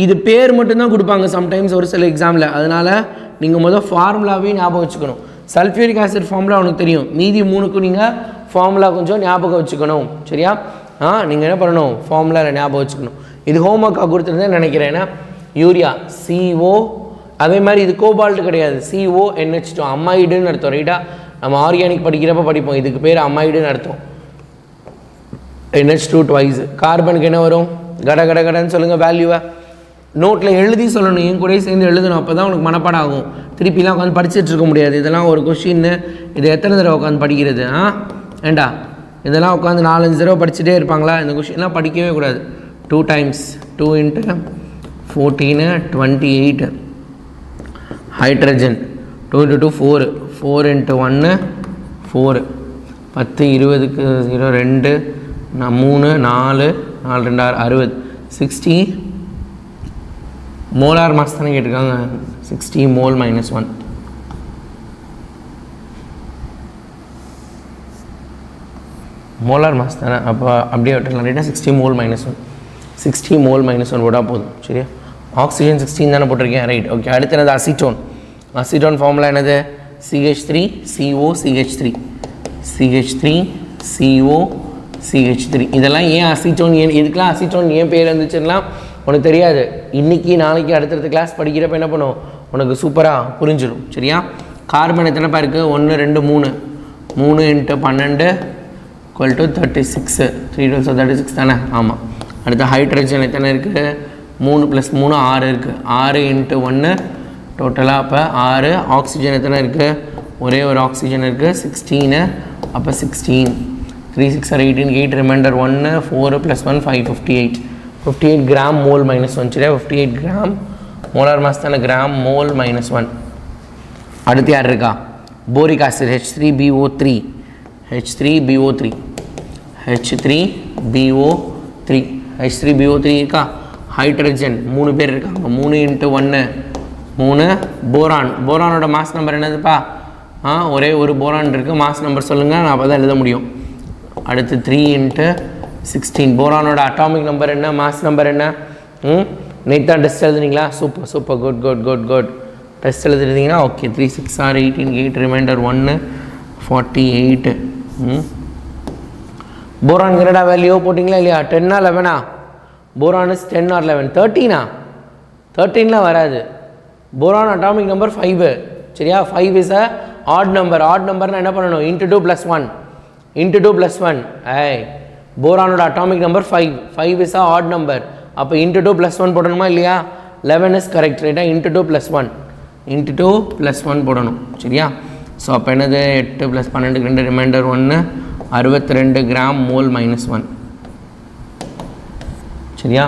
இது பேர் மட்டும்தான் கொடுப்பாங்க சம்டைம்ஸ் ஒரு சில எக்ஸாமில். அதனால் நீங்கள் முதல் ஃபார்முலாவே ஞாபகம் வச்சுக்கணும். சல்ஃபியூரிக் ஆசிட் ஃபார்முலா உனக்கு தெரியும். மீதி 3க்கும் நீங்கள் ஃபார்முலா கொஞ்சம் ஞாபகம் வச்சுக்கணும். சரியா? நீங்கள் என்ன பண்ணணும்? ஃபார்முலாவில் ஞாபகம் வச்சுக்கணும். இது ஹோம்ஒர்க்காக கொடுத்துருந்தேன்னு நினைக்கிறேன். ஏன்னா யூரியா CO, அதே மாதிரி இது கோபால்ட் கிடையாது, CONH2 அமைடுன்னு அர்த்தம். ரைட்டா? நம்ம ஆர்கானிக் படிக்கிறப்ப படிப்போம். இதுக்கு பேர் அமைடுன்னு அர்த்தம். NH2 twice. கார்பனுக்கு என்ன வரும்? கடன்னு சொல்லுங்கள் வேல்யூவை. நோட்டில் எழுதி சொல்லணும். என் கூட சேர்ந்து எழுதணும். அப்போ தான் உனக்கு மனப்பாடம் ஆகும். திருப்பிலாம் உட்காந்து படிச்சுட்டு இருக்க முடியாது. இதெல்லாம் ஒரு கொஷின்னு இது எத்தனை தடவை உட்காந்து படிக்கிறது? ஏண்டா இதெல்லாம் உட்காந்து 4-5 தடவை படிச்சுட்டே இருப்பாங்களா? இந்த கொஷின்லாம் படிக்கவே கூடாது. 2 times 2 × 14 28 ஹைட்ரஜன் 2 × 2 4 4 × 1 4 10 20க்கு 0 2 3 4 4 2 6 60 மோலார் மாஸ் தானே கேட்டிருக்காங்க. 60 mol - 1. மோலார் மாஸ் தானே. அப்போ அப்படியே விட்டுருக்கலாம். ரைட்டாக 60 mol - 1. 60 mol - 1 போட்டால் போதும். சரியா? ஆக்சிஜன் 16 தானே போட்டிருக்கேன். ரைட். ஓகே. அடுத்து என்னது? அசிட்டோன். அசிட்டோன் ஃபார்முலா என்னது? CH3 CO CH3 CH3 CO CH3. இதெல்லாம் ஏன் அசிட்டோன், ஏன் இதுக்கெலாம் அசிட்டோன் ஏன் பேர் இருந்துச்சுன்னா உனக்கு தெரியாது. இன்றைக்கி நாளைக்கு அடுத்தடுத்த கிளாஸ் படிக்கிறப்ப என்ன பண்ணும்? உனக்கு சூப்பராக புரிஞ்சிடும். சரியா? கார்பன் எத்தனைப்பா இருக்குது? 1 2 3 3 × 12 = 36. 3 12 36 தானே? ஆமாம். அடுத்து ஹைட்ரஜன் எத்தனை இருக்குது? 3 + 3 6 இருக்குது. 6 × 1 டோட்டலாக அப்போ 6. ஆக்சிஜன் எத்தனை இருக்குது? ஒரே ஒரு ஆக்சிஜன் இருக்குது 16. அப்போ 16. 3 6 are 18 8 ரிமைண்டர் 1 4 + 1 5 58 கிராம் மோல் - 1. சரியா? 58 கிராம் மோலார் மாஸ் தானே. Gram mole - 1. அடுத்து யார் இருக்கா? Boric acid H3BO3 H3BO3 H3BO3 இருக்கா? ஹைட்ரஜன் 3 பேர் இருக்காங்க. 3 × 1 3. போரானோட மாஸ் நம்பர் என்னதுப்பா? ஒரே ஒரு போரான் இருக்குது. மாஸ் நம்பர் சொல்லுங்கள், நான் அப்போ தான் எழுத முடியும். அடுத்து 3 × 16. போரானோட அட்டாமிக் நம்பர் என்ன? மாஸ் நம்பர் என்ன? நேற்று தான் டெஸ்ட் எழுதுனீங்களா? Super good. டெஸ்ட் எழுதுறீங்கன்னா ஓகே. 3 6 are 18 8 remainder 1 48. போரான் கிரேடா வேல்யூ போட்டிங்களா இல்லையா? 10 11 போரான் இஸ் 10 or 11. 13 13லாம் வராது. Boron atomic number 5. சரியா? 5 is a odd number. Odd நம்பர்னா என்ன பண்ணணும்? Into 2 + 1 into 2 + 1. போரானோட atomic number 5. 5 is a odd number. அப்போ இன்ட்டு 2 + 1 போடணுமா இல்லையா? 11 இஸ் கரெக்ட். ரைட்டா? இன்ட்டு 2 + 1 இன்ட்டு 2 + 1 போடணும். சரியா? ஸோ அப்போ என்னது? 8 + 12 2 ரிமைண்டர் 1 62 கிராம் மோல் -1. சரியா?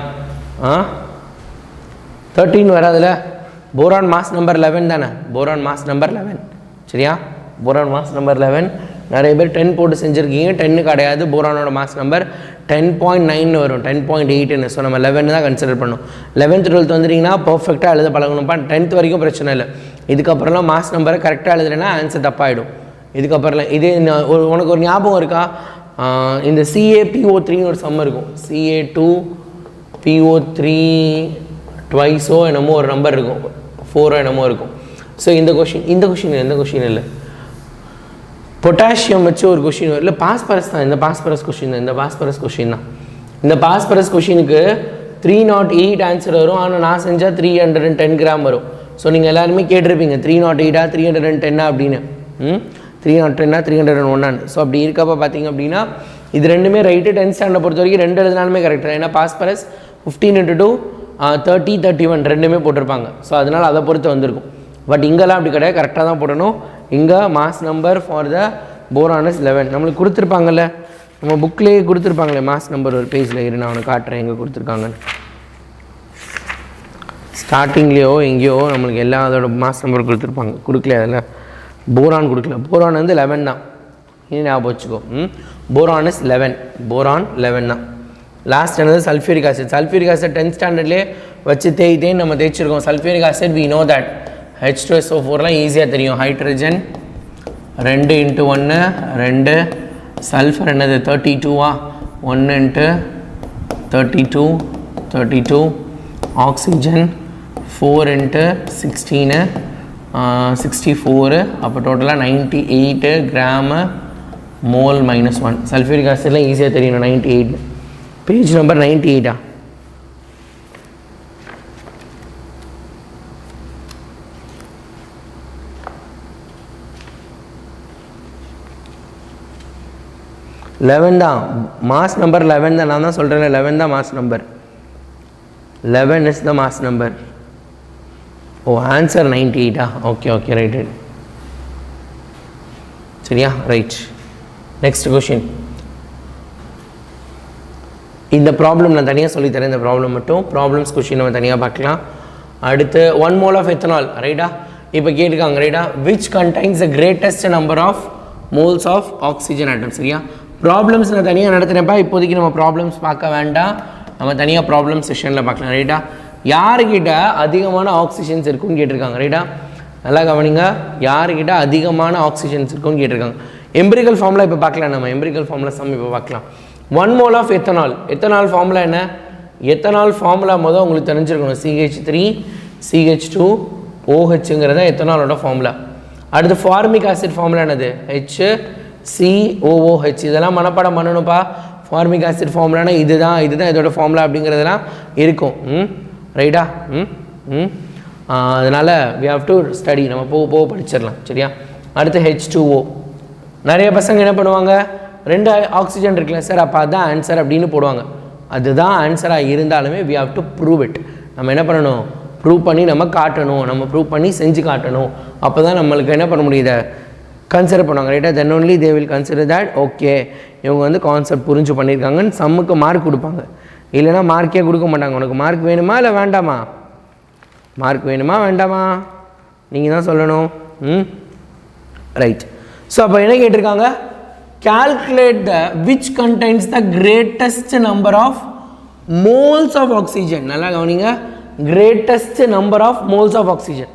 13 வராதுல்ல. போரான் மாஸ் நம்பர் 11 தானே? Boron mass number 11. சரியா? Boron mass number 11. நிறைய பேர் 10 போட்டு செஞ்சுருக்கீங்க. 10 கிடையாது. போரானோட மாஸ் நம்பர் 10.9 வரும், 10.8. ஸோ நம்ம 11 தான் கன்சிடர் பண்ணணும். 11th 12th வந்துட்டிங்கன்னா பர்ஃபெக்டாக எழுத பழகணும்ப்பா. 10th வரைக்கும் பிரச்சனை இல்லை. இதுக்கப்புறம்லாம் மாஸ் நம்பரை கரெக்டாக எழுதுலேன்னா ஆன்சர் தப்பாகிடும். இதுக்கப்புறம்லாம் இதே உனக்கு ஒரு ஞாபகம் இருக்கா? இந்த CaPO3ன்னு ஒரு சம் இருக்கும். Ca2PO3 ட்வைஸோ என்னமோ ஒரு நம்பர் இருக்கும், 4 என்னமோ இருக்கும். ஸோ இந்த கொஷின் இல்லை. பொட்டாசியம் வச்சு ஒரு கொஷின் இல்லை, பாஸ்பரஸ் தான். இந்த பாஸ்பரஸ் கொஷின் தான். இந்த பாஸ்பரஸ் கொஷினுக்கு 308 ஆன்சர் வரும். ஆனால் நான் செஞ்சால் 310 கிராம் வரும். ஸோ நீங்கள் எல்லாருமே கேட்டிருப்பீங்க 308 310 அப்படின்னு. 310 301. ஸோ அப்படி இருக்கப்போ பார்த்தீங்க அப்படின்னா இது ரெண்டுமே ரைட்டு. 10th ஸ்டாண்டர்ட் பொறுத்த வரைக்கும் 2 எழுதினாலுமே கரெக்டாக. ஏன்னா பாஸ்பரஸ் 15 × 2 30 31 ரெண்டுமே போட்டிருப்பாங்க. ஸோ அதனால் அதை பொறுத்து வந்திருக்கும். பட் இங்கெல்லாம் அப்படி கிடையாது, கரெக்டாக தான் போடணும். இங்கே mass number for the boron is 11. நம்மளுக்கு கொடுத்துருப்பாங்கல்ல, நம்ம புக்லேயே கொடுத்துருப்பாங்களே மாஸ் நம்பர் ஒரு பேஜில். இரு நான் அவனுக்கு காட்டுறேன் எங்கே கொடுத்துருக்காங்கன்னு. ஸ்டார்டிங்லேயோ எங்கேயோ நம்மளுக்கு எல்லா அதோட மாஸ் நம்பர் கொடுத்துருப்பாங்க. கொடுக்கல, அதில் போரான் கொடுக்கல. போரான் வந்து 11 தான். இது ஞாபகம் வச்சுக்கோ. Boron is 11. போரான் 11 தான். லாஸ்ட் என்னது? Sulphuric acid. Sulphuric acid 10th ஸ்டாண்டர்ட்லேயே வச்சு தேய்த்தேன்னு நம்ம தேய்ச்சிருக்கோம். Sulphuric acid we know that H2SO4லாம் ஈஸியாக தெரியும். ஹைட்ரஜன் 2 × 1 2. சல்ஃபர் என்னது? 32 1 × 32 32. ஆக்சிஜன் 4 × 16 64. அப்போ டோட்டலாக 98 கிராம் மோல் -1. சல்ஃபியூரிக் ஆசிட்லாம் ஈஸியாக தெரியணும். 98. Page number 98. 11 தான் மாஸ் நம்பர். 11 தான். நான் தான் சொல்கிறேன் 11 தான் mass number. 11 is the mass number. Oh answer 98. Okay right. சரியா? ரைட். Next question. இந்த ப்ராப்ளம் நான் தனியாக சொல்லித்தரேன். இந்த ப்ராப்ளம் மட்டும் ப்ராப்ளம்ஸ் கொஷின் நம்ம தனியாக பார்க்கலாம். அடுத்து 1 mole of ethanol. ரைட்டா? இப்போ கேட்டுருக்காங்க. ரைட்டா? which contains the greatest number of moles of oxygen atom. சரியா? ப்ராப்ளம்ஸ் நான் தனியாக நடத்துகிறேன்ப்பா. இப்போதைக்கு நம்ம ப்ராப்ளம்ஸ் பார்க்க வேண்டாம், நம்ம தனியாக ப்ராப்ளம் செஷனில் பார்க்கலாம். ரைட்டா? யாருக்கிட்ட அதிகமான ஆக்சிஜன்ஸ் இருக்குன்னு கேட்டிருக்காங்க. ரைட்டா? நல்லா கவனிங்க. யாருக்கிட்ட அதிகமான ஆக்சிஜன்ஸ் இருக்குன்னு கேட்டிருக்காங்க. எம்பிரிக்கல் ஃபார்முலா இப்போ பார்க்கலாம். நம்ம எம்பிரிக்கல் ஃபார்முலா சம் இப்போ பார்க்கலாம். 1 mole of ethanol. Ethanol formula என்ன? எத்தனால் ஃபார்முலா மொதல் உங்களுக்கு தெரிஞ்சிருக்கணும். CH3 CH2 OHங்கிறத எத்தனாலோட ஃபார்முலா. அடுத்து ஃபார்மிக் ஆசிட் ஃபார்முலா என்னது? HCOOH. இதெல்லாம் மனப்பாடம் பண்ணணும்ப்பா. ஃபார்மிக் ஆசிட் ஃபார்முலானா இதுதான் இதோட ஃபார்முலா அப்படிங்கிறதெல்லாம் இருக்கும். ரைட்டா? அதனால் we have to study. நம்ம போக படிச்சிடலாம். சரியா? அடுத்து H2O. நிறைய பசங்க என்ன பண்ணுவாங்க? 2 ஆக்சிஜன் இருக்குல்ல சார், அப்போ அதுதான் ஆன்சர் அப்படின்னு போடுவாங்க. அதுதான் ஆன்சராக இருந்தாலுமே we have to prove it. நம்ம என்ன பண்ணணும்? ப்ரூவ் பண்ணி நம்ம காட்டணும். நம்ம ப்ரூவ் பண்ணி செஞ்சு காட்டணும். அப்போ தான் நம்மளுக்கு என்ன பண்ண முடியுது? கன்சிடர் பண்ணுவாங்க. ரைட்டா? Then only they will consider that okay இவங்க வந்து கான்செப்ட் புரிஞ்சு பண்ணியிருக்காங்கன்னு சம்முக்கு மார்க் கொடுப்பாங்க. இல்லைனா மார்க்கே கொடுக்க மாட்டாங்க. உனக்கு மார்க் வேணுமா இல்லை வேண்டாமா? மார்க் வேணுமா வேண்டாமா நீங்கள் தான் சொல்லணும். ரைட். ஸோ அப்போ என்ன கேட்டிருக்காங்க? calculate the which contains the greatest number of moles of oxygen. நல்லா கவனிங்க. greatest number of moles of oxygen.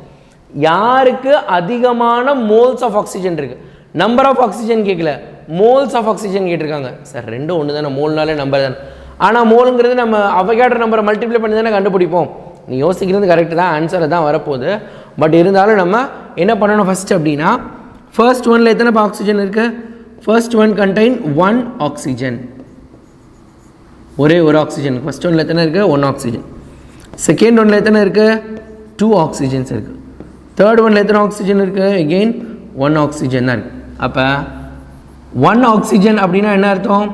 யாருக்கு அதிகமான மோல்ஸ் ஆஃப் ஆக்சிஜன் இருக்குது? நம்பர் ஆஃப் ஆக்சிஜன் கேட்கல, மோல்ஸ் ஆஃப் ஆக்சிஜன் கேட்டிருக்காங்க. சார் ரெண்டும் ஒன்று தானே, மோல்னாலே நம்பர் தானே. ஆனால் மோலுங்கிறது நம்ம அவகேட்ரோ நம்பரை மல்டிப்ளை பண்ணி தானே கண்டுபிடிப்போம். நீ யோசிக்கிறது கரெக்டு தான், ஆன்சரை தான் வரப்போகுது. பட் இருந்தாலும் நம்ம என்ன பண்ணணும் ஃபஸ்ட் அப்படின்னா, ஃபர்ஸ்ட் ஒனில் எத்தனை ஆக்சிஜன் இருக்குது? First one contain 1 oxygen. ஒரே ஒரு ஆக்சிஜன். ஃபர்ஸ்ட் ஒன்ல எத்தனை இருக்குது? 1 ஆக்சிஜன். செகண்ட் ஒன்ல எத்தனை இருக்குது? 2 ஆக்சிஜன்ஸ் இருக்குது. தேர்ட் ஒன்ல எத்தனை ஆக்சிஜன் இருக்குது? அகெயின் 1 ஆக்சிஜன் தான் இருக்குது. அப்போ 1 ஆக்சிஜன் அப்படின்னா என்ன அர்த்தம்?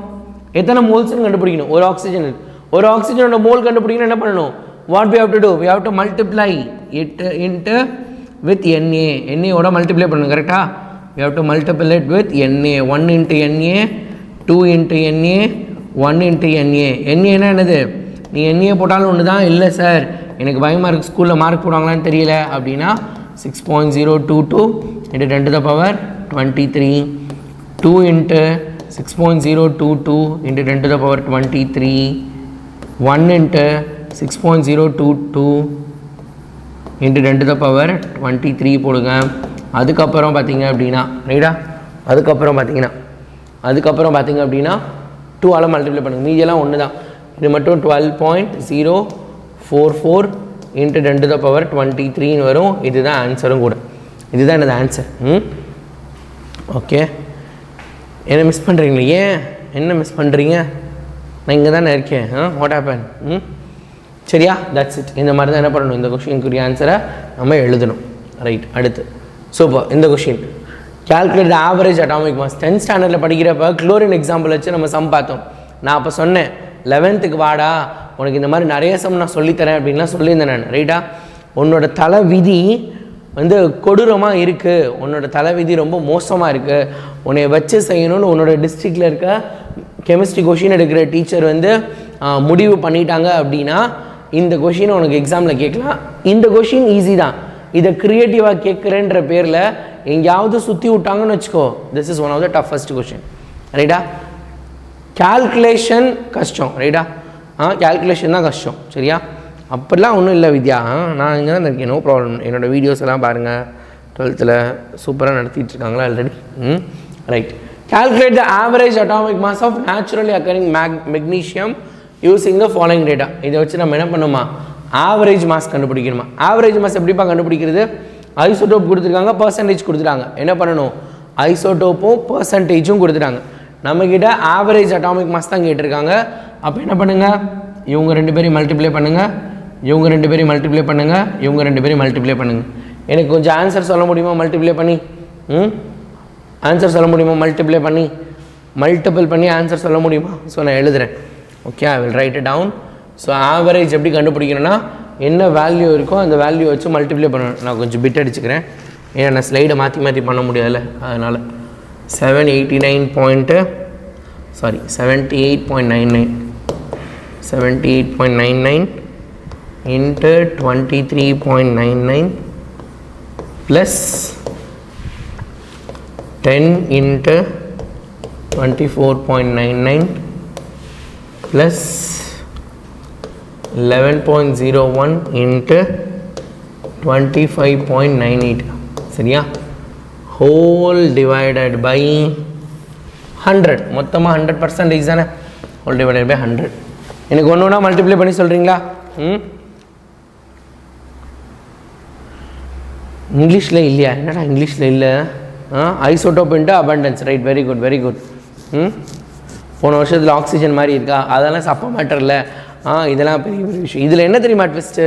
எத்தனை மோல்ஸ்னு கண்டுபிடிக்கணும். ஒரு ஆக்சிஜன் இருக்குது. ஒரு ஆக்சிஜனோட மோல் கண்டுபிடிக்கணும் என்ன பண்ணணும்? What we have to do? We have to multiply it into with Na. Na ஓட மல்டிப்ளை பண்ணணும். கரெக்டாக? we have to multiply it with Na. 1 into Na, 2 into Na, 1 into Na. Na என்னது? நீ Na போட்டாலும் ஒன்று தான். இல்லை சார் எனக்கு பயமாக இருக்குது, ஸ்கூலில் மார்க் போடுவாங்களான்னு தெரியல அப்படின்னா 6.022 into 10 to the power 23. 2 into 6.022 into 10 to the power 23. 1 into 6.022 into 10 to the power 23 போடுங்க. அதுக்கப்புறம் பார்த்தீங்க அப்படின்னா ரைட்டா, அதுக்கப்புறம் பார்த்தீங்க அப்படின்னா 2ஆல் மல்டிப்ளை பண்ணுங்கள். மீதியெல்லாம் ஒன்று தான். இது மட்டும் 12.044 into 10 to the power 23 வரும். இதுதான் ஆன்சரும் கூட. இதுதான் எனது ஆன்சர். ஓகே, என்ன மிஸ் பண்ணுறீங்களா? ஏன் என்ன மிஸ் பண்ணுறீங்க? நான் இங்கே தானே இருக்கேன். What happen? சரியா? That's it. இந்த மாதிரி தான் என்ன பண்ணணும், இந்த கொஷினுக்குரிய ஆன்சரை நம்ம எழுதணும். ரைட், அடுத்து சூப்பர். இந்த question calculate the average atomic mass. 10th ஸ்டாண்டர்டில் படிக்கிறப்ப குளோரின் எக்ஸாம்பிள் வச்சு நம்ம சம் பார்த்தோம். நான் அப்போ சொன்னேன் 11th வாடா உனக்கு இந்த மாதிரி நிறைய சம் நான் சொல்லித்தரேன் அப்படின்லாம் சொல்லியிருந்தேன் நான். ரைட்டா? உன்னோட தலை விதி வந்து கொடூரமாக இருக்குது, உன்னோட தலைவிதி ரொம்ப மோசமாக இருக்குது, உன்னை வச்சு செய்யணும்னு உன்னோட டிஸ்ட்ரிக்டில் இருக்க கெமிஸ்ட்ரி கொஷின் எடுக்கிற டீச்சர் வந்து முடிவு பண்ணிட்டாங்க அப்படின்னா இந்த கொஷினை உனக்கு எக்ஸாமில் கேட்கலாம். இந்த கொஷின் ஈஸி தான். இதை க்ரியேட்டிவாக கேட்குறேன்ற பேரில் எங்கேயாவது சுற்றி விட்டாங்கன்னு வச்சுக்கோ, this is one of the toughest question. ரைட்டா? கால்குலேஷன் கஷ்டம். ரைட்டா? கால்குலேஷன் தான் கஷ்டம். சரியா? அப்படிலாம் ஒன்றும் இல்லை வித்யா, நான் இங்கே தான் இருக்கேன், நோ ப்ராப்ளம். என்னோடய வீடியோஸ் எல்லாம் பாருங்கள், 12th சூப்பராக நடத்திட்டு இருக்காங்களா already. Right. Calculate the average atomic mass of naturally occurring magnesium using the following data. இதை வச்சு நம்ம என்ன பண்ணுமா, ஆவரேஜ் மாஸ் கண்டுபிடிக்கணுமா. ஆவரேஜ் மாஸ் எப்படிப்பா கண்டுபிடிக்கிறது? ஐசோடோப் கொடுத்துருக்காங்க, பர்சன்டேஜ் கொடுத்துட்டாங்க. என்ன பண்ணணும், ஐசோடோப்பும் பர்சன்டேஜும் கொடுத்துட்டாங்க. நம்மக்கிட்ட ஆவரேஜ் அட்டாமிக் மாஸ் தான் கேட்டிருக்காங்க. அப்போ என்ன பண்ணுங்கள், இவங்க 2 பேரையும் மல்டிப்ளை பண்ணுங்கள், இவங்க 2 பேரையும் மல்டிப்ளை பண்ணுங்கள், இவங்க 2 பேரையும் மல்டிப்ளை பண்ணுங்கள். எனக்கு கொஞ்சம் ஆன்சர் சொல்ல முடியுமா மல்டிப்ளை பண்ணி? ஆன்சர் சொல்ல முடியுமா மல்டிப்ளை பண்ணி? மல்டிபிள் பண்ணி ஆன்சர் சொல்ல முடியுமா? ஸோ நான் எழுதுகிறேன். Okay, I will write it down. So average எப்படி கண்டுபிடிக்கணும்னா என்ன வேல்யூ இருக்கோ அந்த வேல்யூ வச்சு மல்டிப்ளை பண்ணணும். நான் கொஞ்சம் பிட் அடிச்சுக்கிறேன், ஏன்னா நான் ஸ்லைடை மாற்றி பண்ண முடியாதுல்ல, அதனால் 78.99 into 23.99 plus 10 into 24.99 plus 11.01 into 25.98. சரியா? Whole divided by 100. மொத்தமாக 100% தானே, ஹோல் டிவைடட் பை 100. எனக்கு ஒன்று ஒன்றா மல்டிப்ளை பண்ணி சொல்கிறீங்களா? இங்கிலீஷில் இல்லையா? என்னடா இங்கிலீஷில் இல்லை? Isotope into abundance. Right, very good very good. போன வருஷத்தில் ஆக்சிஜன் மாதிரி இருக்கா, அதெல்லாம் சப்ப மேட்டரில். இதெல்லாம் பெரிய பெரிய விஷயம். இதில் என்ன தெரியுமா ட்விஸ்ட்டு,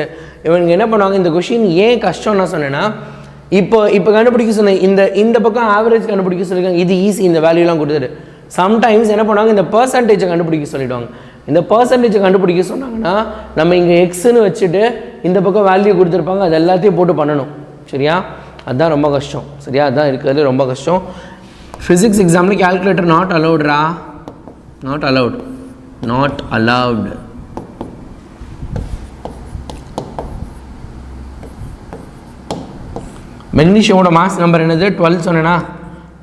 இவங்க என்ன பண்ணுவாங்க, இந்த கொஷின் ஏன் கஷ்டம் நான் சொன்னேன்னா, இப்போ கண்டுபிடிக்க சொன்னேன், இந்த பக்கம் ஆவரேஜ் கண்டுபிடிக்க சொல்லியிருக்காங்க, இது ஈஸி, இந்த வேல்யூலாம் கொடுத்துட்டு. சம்டைம்ஸ் என்ன பண்ணுவாங்க, இந்த பர்சன்டேஜை கண்டுபிடிக்க சொல்லிவிடுவாங்க. இந்த பர்சன்டேஜை கண்டுபிடிக்க சொன்னாங்கன்னா நம்ம இங்கே எக்ஸ்ன்னு வச்சுட்டு இந்த பக்கம் வேல்யூ கொடுத்துருப்பாங்க, அது எல்லாத்தையும் போட்டு பண்ணணும். சரியா? அதுதான் ரொம்ப கஷ்டம். சரியா? அதுதான் இருக்கிறது ரொம்ப கஷ்டம். ஃபிசிக்ஸ் எக்ஸாமில் கால்குலேட்டர் நாட் அலவுட்ரா, நாட் அலவுட், நாட் அலவுட். மெக்னீஷியமோட மாஸ் நம்பர் என்னது? 12 சொன்னேன்னா,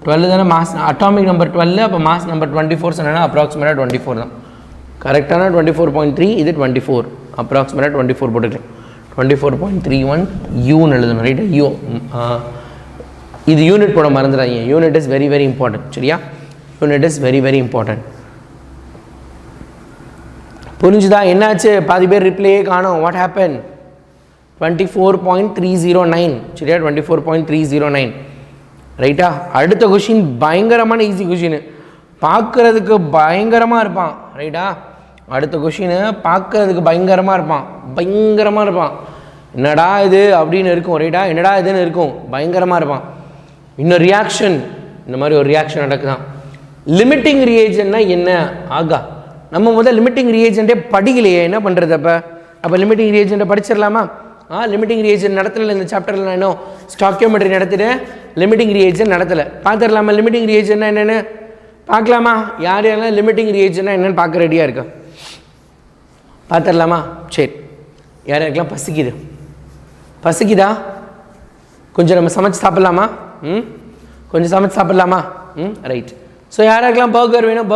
12 தானே மாஸ், அட்டாமிக் நம்பர் 12. அப்போ மாஸ் நம்பர் 24 சொன்னேன்னா அப்ராக்சிமேட்டாக 24 தான். கரெக்டான 24.3, இது 24, அப்ராக்சிமேட்டாக 24 போட்டுக்கலாம். 24.31 யூன்னு எழுதணும். ரைட்டு? யூ. இது யூனிட் போட மறந்துடாதீங்க. Unit is very very important. சரியா? Unit is very very important. புரிஞ்சுதா? என்னாச்சு? பாதி பேர் ரிப்ளையே காணோம். What happen? 24.309. சரியா? 24.309. ரைட்டா? அடுத்த கொஷின் பயங்கரமான ஈஸி கொஷின், பார்க்குறதுக்கு பயங்கரமாக இருப்பான். ரைட்டா? அடுத்த கொஷின் பார்க்கறதுக்கு பயங்கரமாக இருப்பான். என்னடா இது அப்படின்னு இருக்கும், ரைட்டா? என்னடா இதுன்னு இருக்கும், பயங்கரமாக இருப்பான். இன்னொரு ரியாக்ஷன், இந்த மாதிரி ஒரு ரியாக்ஷன் நடக்குதான். லிமிட்டிங் ரியேஜென்ட்னா என்ன? ஆகா, நம்ம முதல் லிமிட்டிங் ரியேஜென்ட்டே படிக்கலையே, என்ன பண்ணுறது? அப்போ லிமிட்டிங் ரியேஜென்ட்டை படிச்சிடலாமா? லிமிட்டிங் ரியேஜென்ட் நடத்தலை இந்த சாப்டரில். நான் இன்னும் ஸ்டாக்கியோமெட்ரி நடத்திட்டேன், லிமிட்டிங் ரியேஜென்ட் நடத்தலை. பார்த்துடலாமா லிமிட்டிங் ரியேஜென்ட்னா என்னென்னு? பார்க்கலாமா? யார் யாரெல்லாம் லிமிட்டிங் ரியேஜென்ட்னா என்னென்னு பார்க்க ரெடியாக இருக்கா? பார்த்துடலாமா? சரி, யார் யாருக்கெல்லாம் பசிக்குதா? கொஞ்சம் நம்ம சமைச்சு சாப்பிட்லாமா? கொஞ்சம் சமைச்சு சாப்பிட்லாமா? ரைட். ஸோ யார் யாருக்கெல்லாம் பர்கர் வேணும்?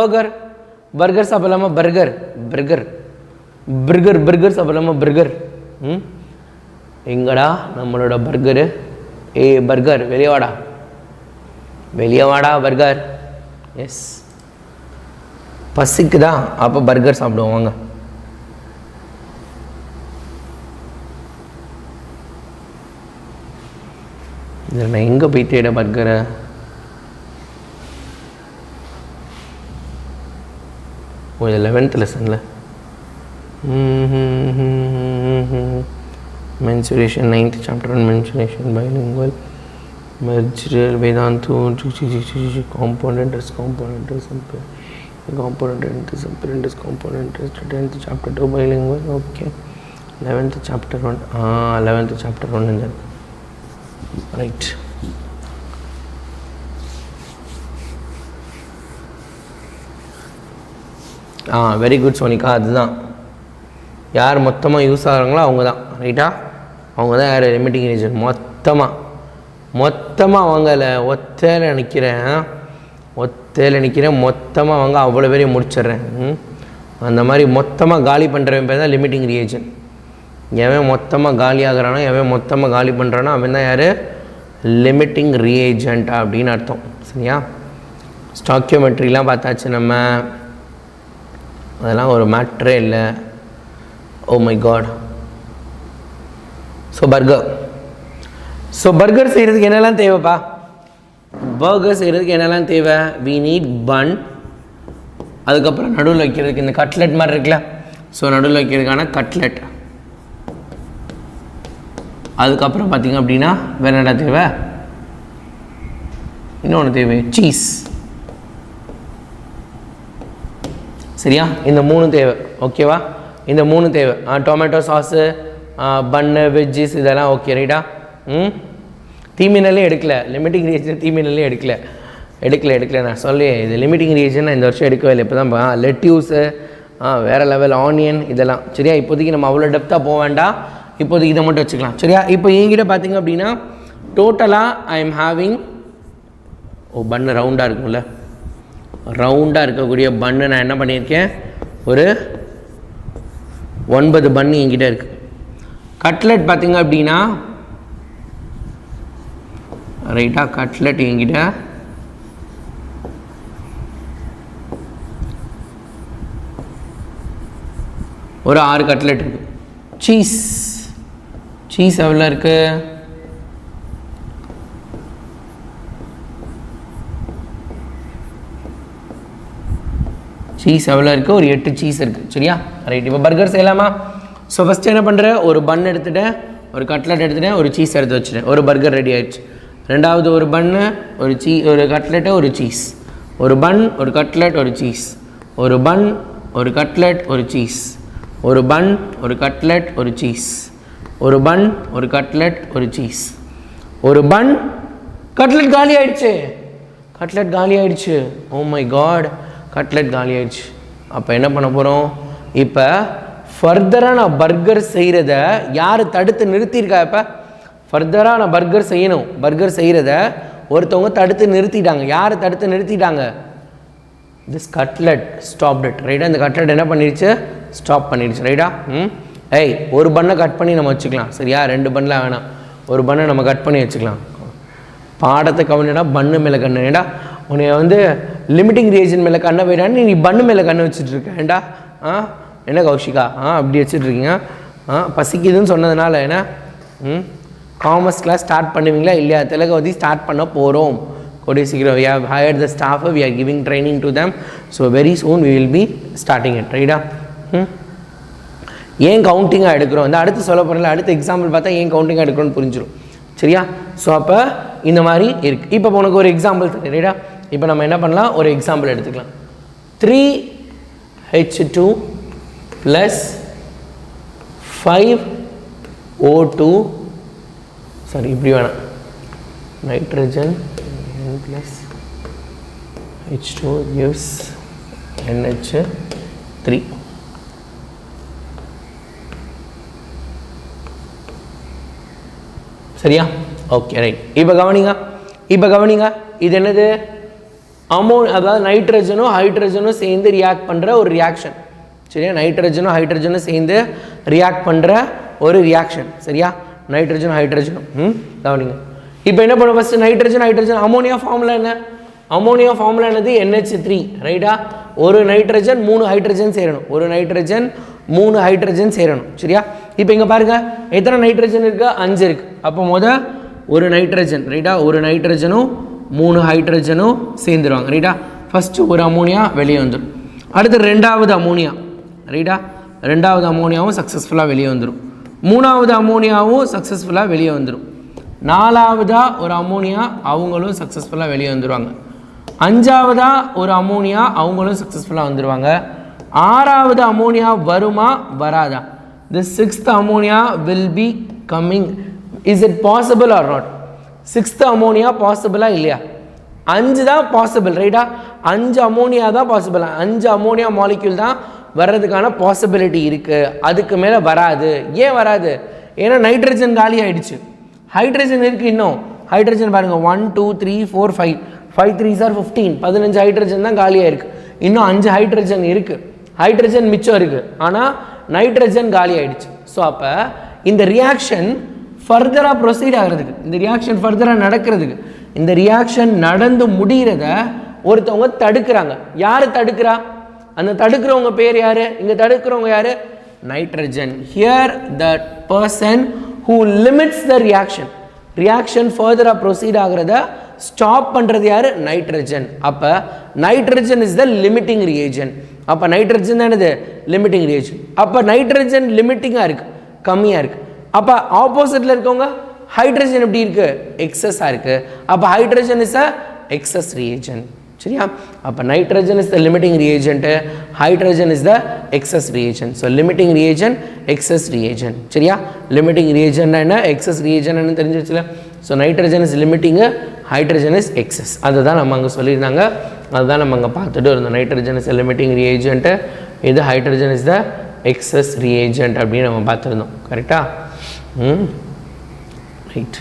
பர்கர் சாப்பிட்லாமா? பர்கர் சாப்பிட்லாமா? பர்கர். எங்கடா நம்மளோட பர்கரு? பர்கர் வெளியே வாடா பர்கர். எஸ், பசிக்குதா? அப்போ பர்கர் சாப்பிடுவோம் வாங்க. இதில் நான் எங்கே போய் தேட பர்கரை? இது 11th லெசனில் mensuration, 9th chapter on mensuration, bilingual, merged, Vedantu, component is component, 10th chapter 2 bilingual. Okay, 11th chapter 1. 11th chapter 1 in there. Right. Very good Sonika. அதுதான் யார் மொத்தமாக யூஸ் ஆகிறாங்களோ அவங்க தான், ரைட்டா? அவங்க தான் யார்? Limiting region. மொத்தமாக வாங்கலை, ஒத்தையில் நிற்கிறேன், மொத்தமாக வாங்க, அவ்வளோ பேரையும் முடிச்சிட்றேன். அந்த மாதிரி மொத்தமாக காலி பண்ணுறவன் பேர் தான் லிமிட்டிங் ரியேஜன். எவன் மொத்தமாக காலி ஆகிறானோ, எவன் மொத்தமாக காலி பண்ணுறானோ அவன் தான் யார்? லிமிட்டிங் ரியேஜண்ட் அப்படின்னு அர்த்தம். சரியா? ஸ்டாக்கியோமெட்ரிலாம் பார்த்தாச்சு நம்ம, அதெல்லாம் ஒரு மேட்ரே இல்லை. Oh my god. So burger செய்கிறதுக்கு என்னெல்லாம் தேவைப்பா? பர்கர் செய்கிறதுக்கு என்னெல்லாம் தேவை? வி நீட் பன், அதுக்கப்புறம் நடுவில் வைக்கிறதுக்கு இந்த கட்லெட் மாதிரி இருக்குல்ல, ஸோ நடுவில் வைக்கிறதுக்கான கட்லெட். அதுக்கப்புறம் பார்த்திங்க அப்படின்னா வேறு என்னடா தேவை? இன்னொன்று தேவை, சீஸ். சரியா? இந்த 3 தேவை. ஓகேவா? இந்த 3 தேவை. டொமேட்டோ சாஸு, பன்னு, வெஜ்ஜிஸ், இதெல்லாம் ஓகே, ரைட்டா? தீமினலே எடுக்கல, லிமிட்டிங் ரியேஜன் தீமினலே எடுக்கல. நான் சொல்லி இது லிமிட்டிங் ரியேஜன் நான் இந்த வருஷம் எடுக்கவே இல்லை. இப்போ தான் லெட்யூஸு, வேறு லெவல் ஆனியன், இதெல்லாம். சரியா? இப்போதைக்கு நம்ம அவ்வளோ டெப்த்தாக போக வேண்டாம், இப்போதைக்கு இதை மட்டும் வச்சுக்கலாம். சரியா? இப்போ என்கிட்ட பார்த்திங்க அப்படின்னா டோட்டலாக ஐ எம் ஹேவிங், பன்னு ரவுண்டாக இருக்கும்ல, ரவுண்டாக இருக்கக்கூடிய பன்னு நான் என்ன பண்ணியிருக்கேன்? ஒரு 9 பன்னு என்கிட்ட இருக்குது. கட்லெட் பார்த்திங்க அப்படின்னா, ரைட்டா, கட்லெட் என்கிட்ட ஒரு 6 கட்லெட் இருக்குது. சீஸ் எவ்வளோ இருக்குது? சீஸ் எவ்வளோ இருக்குது? ஒரு 8 சீஸ் இருக்குது. சரியா? ரைட். இப்போ பர்கர் செய்யலாமா? ஸோ ஃபஸ்ட்டு என்ன பண்ணுறேன்? ஒரு பன் எடுத்துகிட்டேன், ஒரு கட்லெட் எடுத்துகிட்டேன், ஒரு சீஸ் எடுத்து வச்சுட்டேன், ஒரு பர்கர் ரெடி ஆகிடுச்சு. ரெண்டாவது ஒரு பன்னு, ஒரு கட்லெட்டு, ஒரு சீஸ். ஒரு பன், ஒரு கட்லெட், ஒரு சீஸ். ஒரு பன், ஒரு கட்லெட், ஒரு சீஸ். ஒரு பன், ஒரு கட்லெட், ஒரு சீஸ். ஒரு பன், ஒரு கட்லெட், ஒரு சீஸ். ஒரு பன், கட்லெட் காலி ஆயிடுச்சு. ஓ மை காட், கட்லெட் காலி ஆயிடுச்சு. அப்போ என்ன பண்ண போகிறோம்? இப்போ ஃபர்தராக நான் பர்கர் செய்கிறத யார் தடுத்து நிறுத்தியிருக்கா? இப்போ ஃபர்தராக நான் பர்கர் செய்கிறத ஒருத்தவங்க தடுத்து நிறுத்திட்டாங்க. யார் தடுத்து நிறுத்திட்டாங்க? This cutlet stopped it. ரைட்டா? இந்த கட்லெட் என்ன பண்ணிடுச்சு? ஸ்டாப் பண்ணிடுச்சு. ரைட்டா? ஒரு பன்னை கட் பண்ணி நம்ம வச்சுக்கலாம். சரியா? 2 பன்னில் வேணாம், ஒரு பன்னை நம்ம கட் பண்ணி வச்சுக்கலாம். பாடத்தை கவனிடா, பன்னு மேலே கண்ணு. ஏண்டா உன்னை லிமிட்டிங் ரியேஜன் மேலே கண்ணை போயிடான்னு நீ பன்னு மேலே கண்ணு வச்சுட்ருக்க. ஏண்டா என்ன கௌஷிகா அப்படி வச்சுட்ருக்கீங்க? பசிக்குதுன்னு சொன்னதுனால என்ன காமர்ஸ் கிளாஸ் ஸ்டார்ட் பண்ணுவீங்களா இல்லையா? திலகவதி ஸ்டார்ட் பண்ண போகிறோம் கூடிய சீக்கிரம். we have hired the staff, we are giving training to them, so very soon we will be starting it. ரைட்டா? ஏன் கவுண்டிங்காக எடுக்கிறோம் இந்த அடுத்து சொல்ல போகிறல அடுத்த எக்ஸாம்பிள் பார்த்தா ஏன் கவுண்டிங்காக எடுக்கிறோன்னு புரிஞ்சிடும் சரியா ஸோ அப்போ இந்த மாதிரி இருக்குது இப்போ உனக்கு ஒரு எக்ஸாம்பிள் தெரியுடா இப்போ நம்ம என்ன பண்ணலாம் ஒரு எக்ஸாம்பிள் எடுத்துக்கலாம் 3H2 + 5O2 சாரி இப்படி வேணாம் nitrogen plus H2 gives NH3 சரியா ஓகே ரைட் இப்போ கவனிங்க இது என்னது அதாவது நைட்ரஜனும் ஹைட்ரஜனும் சேர்ந்து ரியாக்ட் பண்ணுற ஒரு ரியாக்ஷன் சரியா நைட்ரஜனும் ஹைட்ரஜனும் சேர்ந்து ரியாக்ட் பண்ணுற ஒரு ரியாக்ஷன் சரியா நைட்ரஜனும் ஹைட்ரஜனும் கவனிங்க இப்போ என்ன பண்ணுவோம் ஃபஸ்ட்டு நைட்ரஜன் அமோனியா ஃபார்முலா என்ன அமோனியா ஃபார்முலா என்னது NH3 ரைட்டா ஒரு நைட்ரஜன் 3 ஹைட்ரஜன் சேரணும் ஒரு நைட்ரஜன் 3 ஹைட்ரஜன் சேரணும் சரியா இப்போ இங்கே பாருங்க எத்தனை நைட்ரஜன் இருக்கு 5 இருக்கு அப்போ ஒரு நைட்ரஜன் ரைட்டா ஒரு நைட்ரஜனும் 3 ஹைட்ரஜனும் சேர்ந்துருவாங்க ரைட்டா ஃபஸ்ட்டு ஒரு அமோனியா வெளியே வந்துடும் அடுத்து ரெண்டாவது அமோனியா ரைட்டா ரெண்டாவது அமோனியாவும் சக்ஸஸ்ஃபுல்லாக வெளியே வந்துடும் மூணாவது அமோனியாவும் சக்ஸஸ்ஃபுல்லாக வெளியே வந்துடும் நாலாவதா ஒரு அமோனியா அவங்களும் சக்ஸஸ்ஃபுல்லாக வெளியே வந்துடுவாங்க அஞ்சாவதா ஒரு அமோனியா அவங்களும் சக்ஸஸ்ஃபுல்லாக வந்துடுவாங்க ஆறாவது அமோனியா வருமா வராதா the sixth ammonia will be coming is it possible or not sixth ammonia possible இல்லையா 5 தான் பாசிபிள் ரைட்டா 5 அமோனியா தான் பாசிபிள் 5 அமோனியா மாலிக்யூல் தான் வர்றதுக்கான பாசிபிலிட்டி இருக்குது அதுக்கு மேலே வராது ஏன் வராது ஏன்னா நைட்ரஜன் காலி ஆயிடுச்சு ஹைட்ரஜன் இருக்குது இன்னும் ஹைட்ரஜன் பாருங்கள் 1 2 3 4 5 5 3s are 15 15 ஹைட்ரஜன் தான் காலியாக இருக்குது இன்னும் 5 ஹைட்ரஜன் இருக்குது ஹைட்ரஜன் மிச்சம் இருக்குது ஆனால் நைட்ரஜன் காலி ஆயிடுச்சு ஸோ அப்போ இந்த ரியாக்ஷன் ஃபர்தராக ப்ரொசீட் ஆகிறதுக்கு இந்த ரியாக்ஷன் ஃபர்தராக நடக்கிறதுக்கு இந்த ரியாக்ஷன் நடந்து முடிகிறத ஒருத்தவங்க தடுக்கிறாங்க யார் தடுக்கிறா அந்த தடுக்கிறவங்க பேர் யார் இங்கே தடுக்கிறவங்க யார் nitrogen here the person who limits the reaction ஃபர்தராக ப்ரொசீட் ஆகிறத ஸ்டாப் பண்ணுறது யார் நைட்ரஜன் அப்போ nitrogen is the limiting reagent அப்போ நைட்ரஜன் தான் என்னது லிமிட்டிங் ரியேஜன் அப்போ நைட்ரஜன் லிமிட்டிங்காக இருக்குது கம்மியாக இருக்குது அப்போ ஆப்போசிட்டில் இருக்கவங்க ஹைட்ரஜன் எப்படி இருக்குது எக்ஸஸாக இருக்குது அப்போ hydrogen is a excess reagent சரியா அப்போ nitrogen is the limiting reagent hydrogen is the excess reagent so limiting reagent excess reagent சரியா லிமிட்டிங் ரியேஜன்னா என்ன எக்ஸஸ் ரியேஜன் என்ன தெரிஞ்சு வச்சுல so nitrogen is limiting hydrogen is excess அதை தான் நம்ம அங்கே சொல்லியிருந்தாங்க அதுதான் நம்ம அங்கே பார்த்துட்டு இருந்தோம் நைட்ரஜன் இஸ் லிமிட்டிங் ரியேஜன்ட்டு இது ஹைட்ரஜன் இஸ் த எக்ஸஸ் ரியேஜன்ட் அப்படின்னு நம்ம பார்த்துருந்தோம் கரெக்டா ரைட்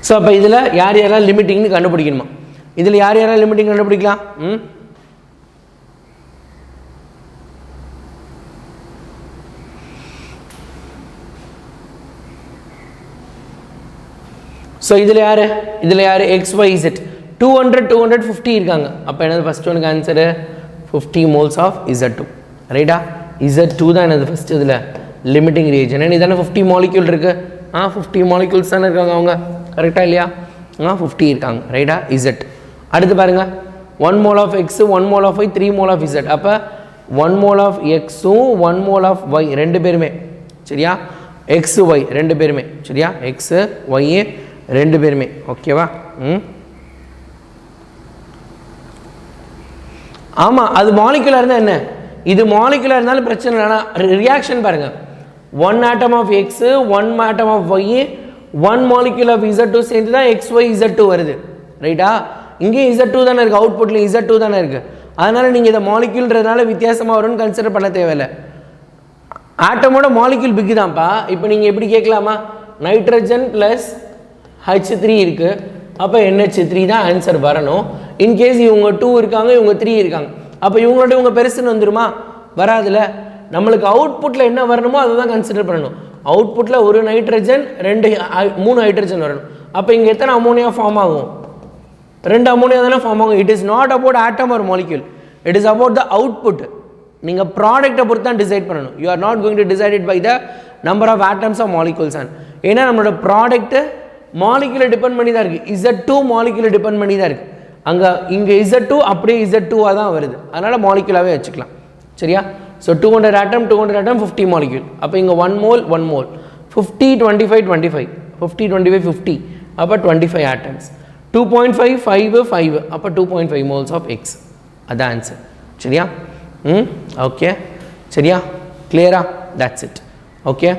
ஸோ அப்போ இதில் யார் யாரெல்லாம் லிமிட்டிங்னு கண்டுபிடிக்கணுமா இதில் யார் யாரெல்லாம் லிமிட்டிங் கண்டுபிடிக்கலாம் ஸோ இதில் யார் XYZ 200 250 இருக்காங்க அப்போ என்னது ஃபஸ்ட் ஒனுக்கு ஆன்சரு 50 moles ஆஃப் Z2 ரைட்டா Z2 தான் என்னது ஃபஸ்ட் இதில் லிமிட்டிங் ரியேஜன் ஏன்னா இதானே 50 மாலிக்யூல் இருக்குது 50 மாலிக்யூல்ஸ் தானே இருக்காங்க அவங்க கரெக்டாக இல்லையா 50 இருக்காங்க ரைட்டா Z அடுத்து பாருங்கள் 1 mole of X 1 mole of Y 3 mole of Z அப்போ 1 mole ஆஃப் Xும் 1 mole ஆஃப் Y ரெண்டு பேருமே சரியா XY ரெண்டு பேருமே சரியா X Y ரெண்டு பேருமே ஓகேவா ஆமாம் அது மாலிகுலர் இருந்தால் என்ன இது மாலிகுலர் இருந்தாலும் பிரச்சனை இல்லைனா ரியாக்ஷன் பாருங்கள் 1 atom of X 1 atom of Y 1 molecule of Z2 சேர்ந்து தான் XY Z2 வருது ரைட்டா இங்கேயும் Z2 தானே இருக்குது அவுட்புட்லேயும் Z2 தானே இருக்குது அதனால் நீங்கள் இதை மாலிகுல்ன்றதுனால வித்தியாசமாக வரும்னு கன்சிடர் பண்ண தேவையில்லை ஆட்டமோட மாலிகுல் பிக்கு தான்ப்பா இப்போ நீங்கள் எப்படி கேட்கலாமா நைட்ரஜன் ப்ளஸ் H3 இருக்குது அப்போ NH3 தான் ஆன்சர் வரணும் இன்கேஸ் இவங்க 2 இருக்காங்க இவங்க 3 இருக்காங்க அப்போ இவங்களோட இவங்க பெருசுன்னு வந்துடுமா வராதுல நம்மளுக்கு அவுட்புட்டில் என்ன வரணுமோ அதை தான் கன்சிடர் பண்ணணும் அவுட்புட்டில் ஒரு நைட்ரஜன் 3 ஹைட்ரஜன் வரணும் அப்போ இங்கே எத்தனை அமோனியா ஃபார்ம் ஆகும் 2 அமோனியா தானே ஃபார்ம் ஆகும் it is not about atom or molecule it is about the output நீங்கள் ப்ராடக்டை பொறுத்து தான் டிசைட் பண்ணணும் you are not going to decide it by the number of atoms of molecules ஏன்னா நம்மளோட ப்ராடக்ட்டு மாலிகுலை டிபெண்ட் பண்ணி தான் இருக்குது. Z2 மாலிகுலை டிபெண்ட் பண்ணி தான் இருக்குது. அங்கே இங்கே Z2 அப்படியே Z2ஆக தான் வருது. அதனால் மாலிகுலாகவே வச்சுக்கலாம். சரியா? So 200 atom 50 molecule. அப்போ இங்கே 1 mole 1 mole 50 25 25 50 25 50 அப்போ 25 atoms. 2.5 5 5 அப்போ 2.5 moles of X. அதான் ஆன்சர். சரியா? ஓகே சரியா? கிளியரா? That's it. ஓகே.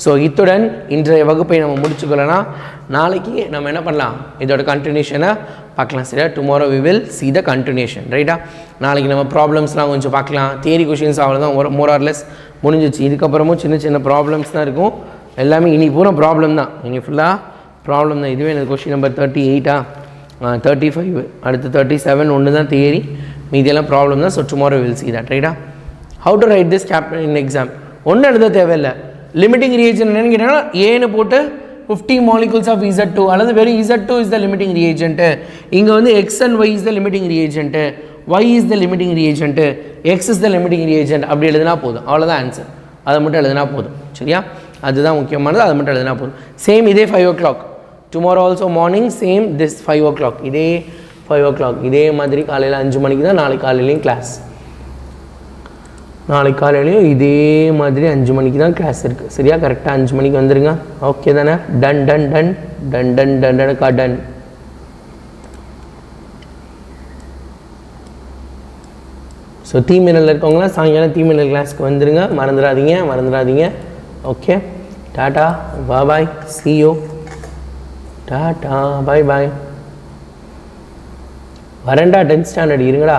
ஸோ இத்துடன் இன்றைய வகுப்பை நம்ம முடிச்சுக்கொள்ளலாம். நாளைக்கு நம்ம என்ன பண்ணலாம், இதோட கண்டினியூஷனை பார்க்கலாம். சரியா? Tomorrow we will see the continuation. ரைட்டா? நாளைக்கு நம்ம ப்ராப்ளம்ஸ்லாம் கொஞ்சம் பார்க்கலாம். தியரி கொஷின்ஸ் அவ்வளோதான், மோர் ஆர் லெஸ் முடிஞ்சிச்சு. இதுக்கப்புறமும் சின்ன சின்ன ப்ராப்ளம்ஸ் தான் இருக்கும். எல்லாமே இனி பூரா ப்ராப்ளம் தான், இனி ஃபுல்லாக ப்ராப்ளம் தான். இதுவே எனக்கு கொஷின் நம்பர் 38 35 அடுத்து 37 ஒன்று தான் தியரி, மீதியெல்லாம் ப்ராப்ளம் தான். So tomorrow will see that. ரைட்டா? How to write this chapter in exam? ஒன்றும் எழுத தேவையில்லை. லிமிட்டிங் ரியேஜென்ட் என்னன்னு கேட்டாங்கன்னா ஏன்னு போட்டு 50 molecules of Z2 அல்லது வெறும் Z2 is the limiting reagent. இங்கே வந்து X and Y is the limiting reagent, Y is the limiting reagent, X is the limiting reagent அப்படி எழுதுனா போதும். அவ்வளோதான் ஆன்சர். அதை மட்டும் எழுதுனா போதும். சரியா? அதுதான் முக்கியமானது. அதை மட்டும் எழுதுனா போதும். சேம் இதே 5 o'clock tomorrow also morning same this 5 o'clock இதே 5 o'clock இதே மாதிரி காலையில் 5 மணிக்கு தான் நாளைக்கு காலையிலையும் கிளாஸ். நாளைக்கு காலையிலையும் இதே மாதிரி 5 மணிக்கு தான் கிளாஸ் இருக்குது. சரியா? கரெக்டாக 5 மணிக்கு வந்துடுங்க. ஓகே தானே? Done done done done done done டனுக்கா டன். ஸோ தீமினல் இருக்கவங்களாம் சாயங்காலம் தீமினல் கிளாஸ்க்கு வந்துடுங்க. மறந்துடாதீங்க. Okay, tata, bye, see you, tata, bye. வரேன்டா 10th standard இருங்கடா.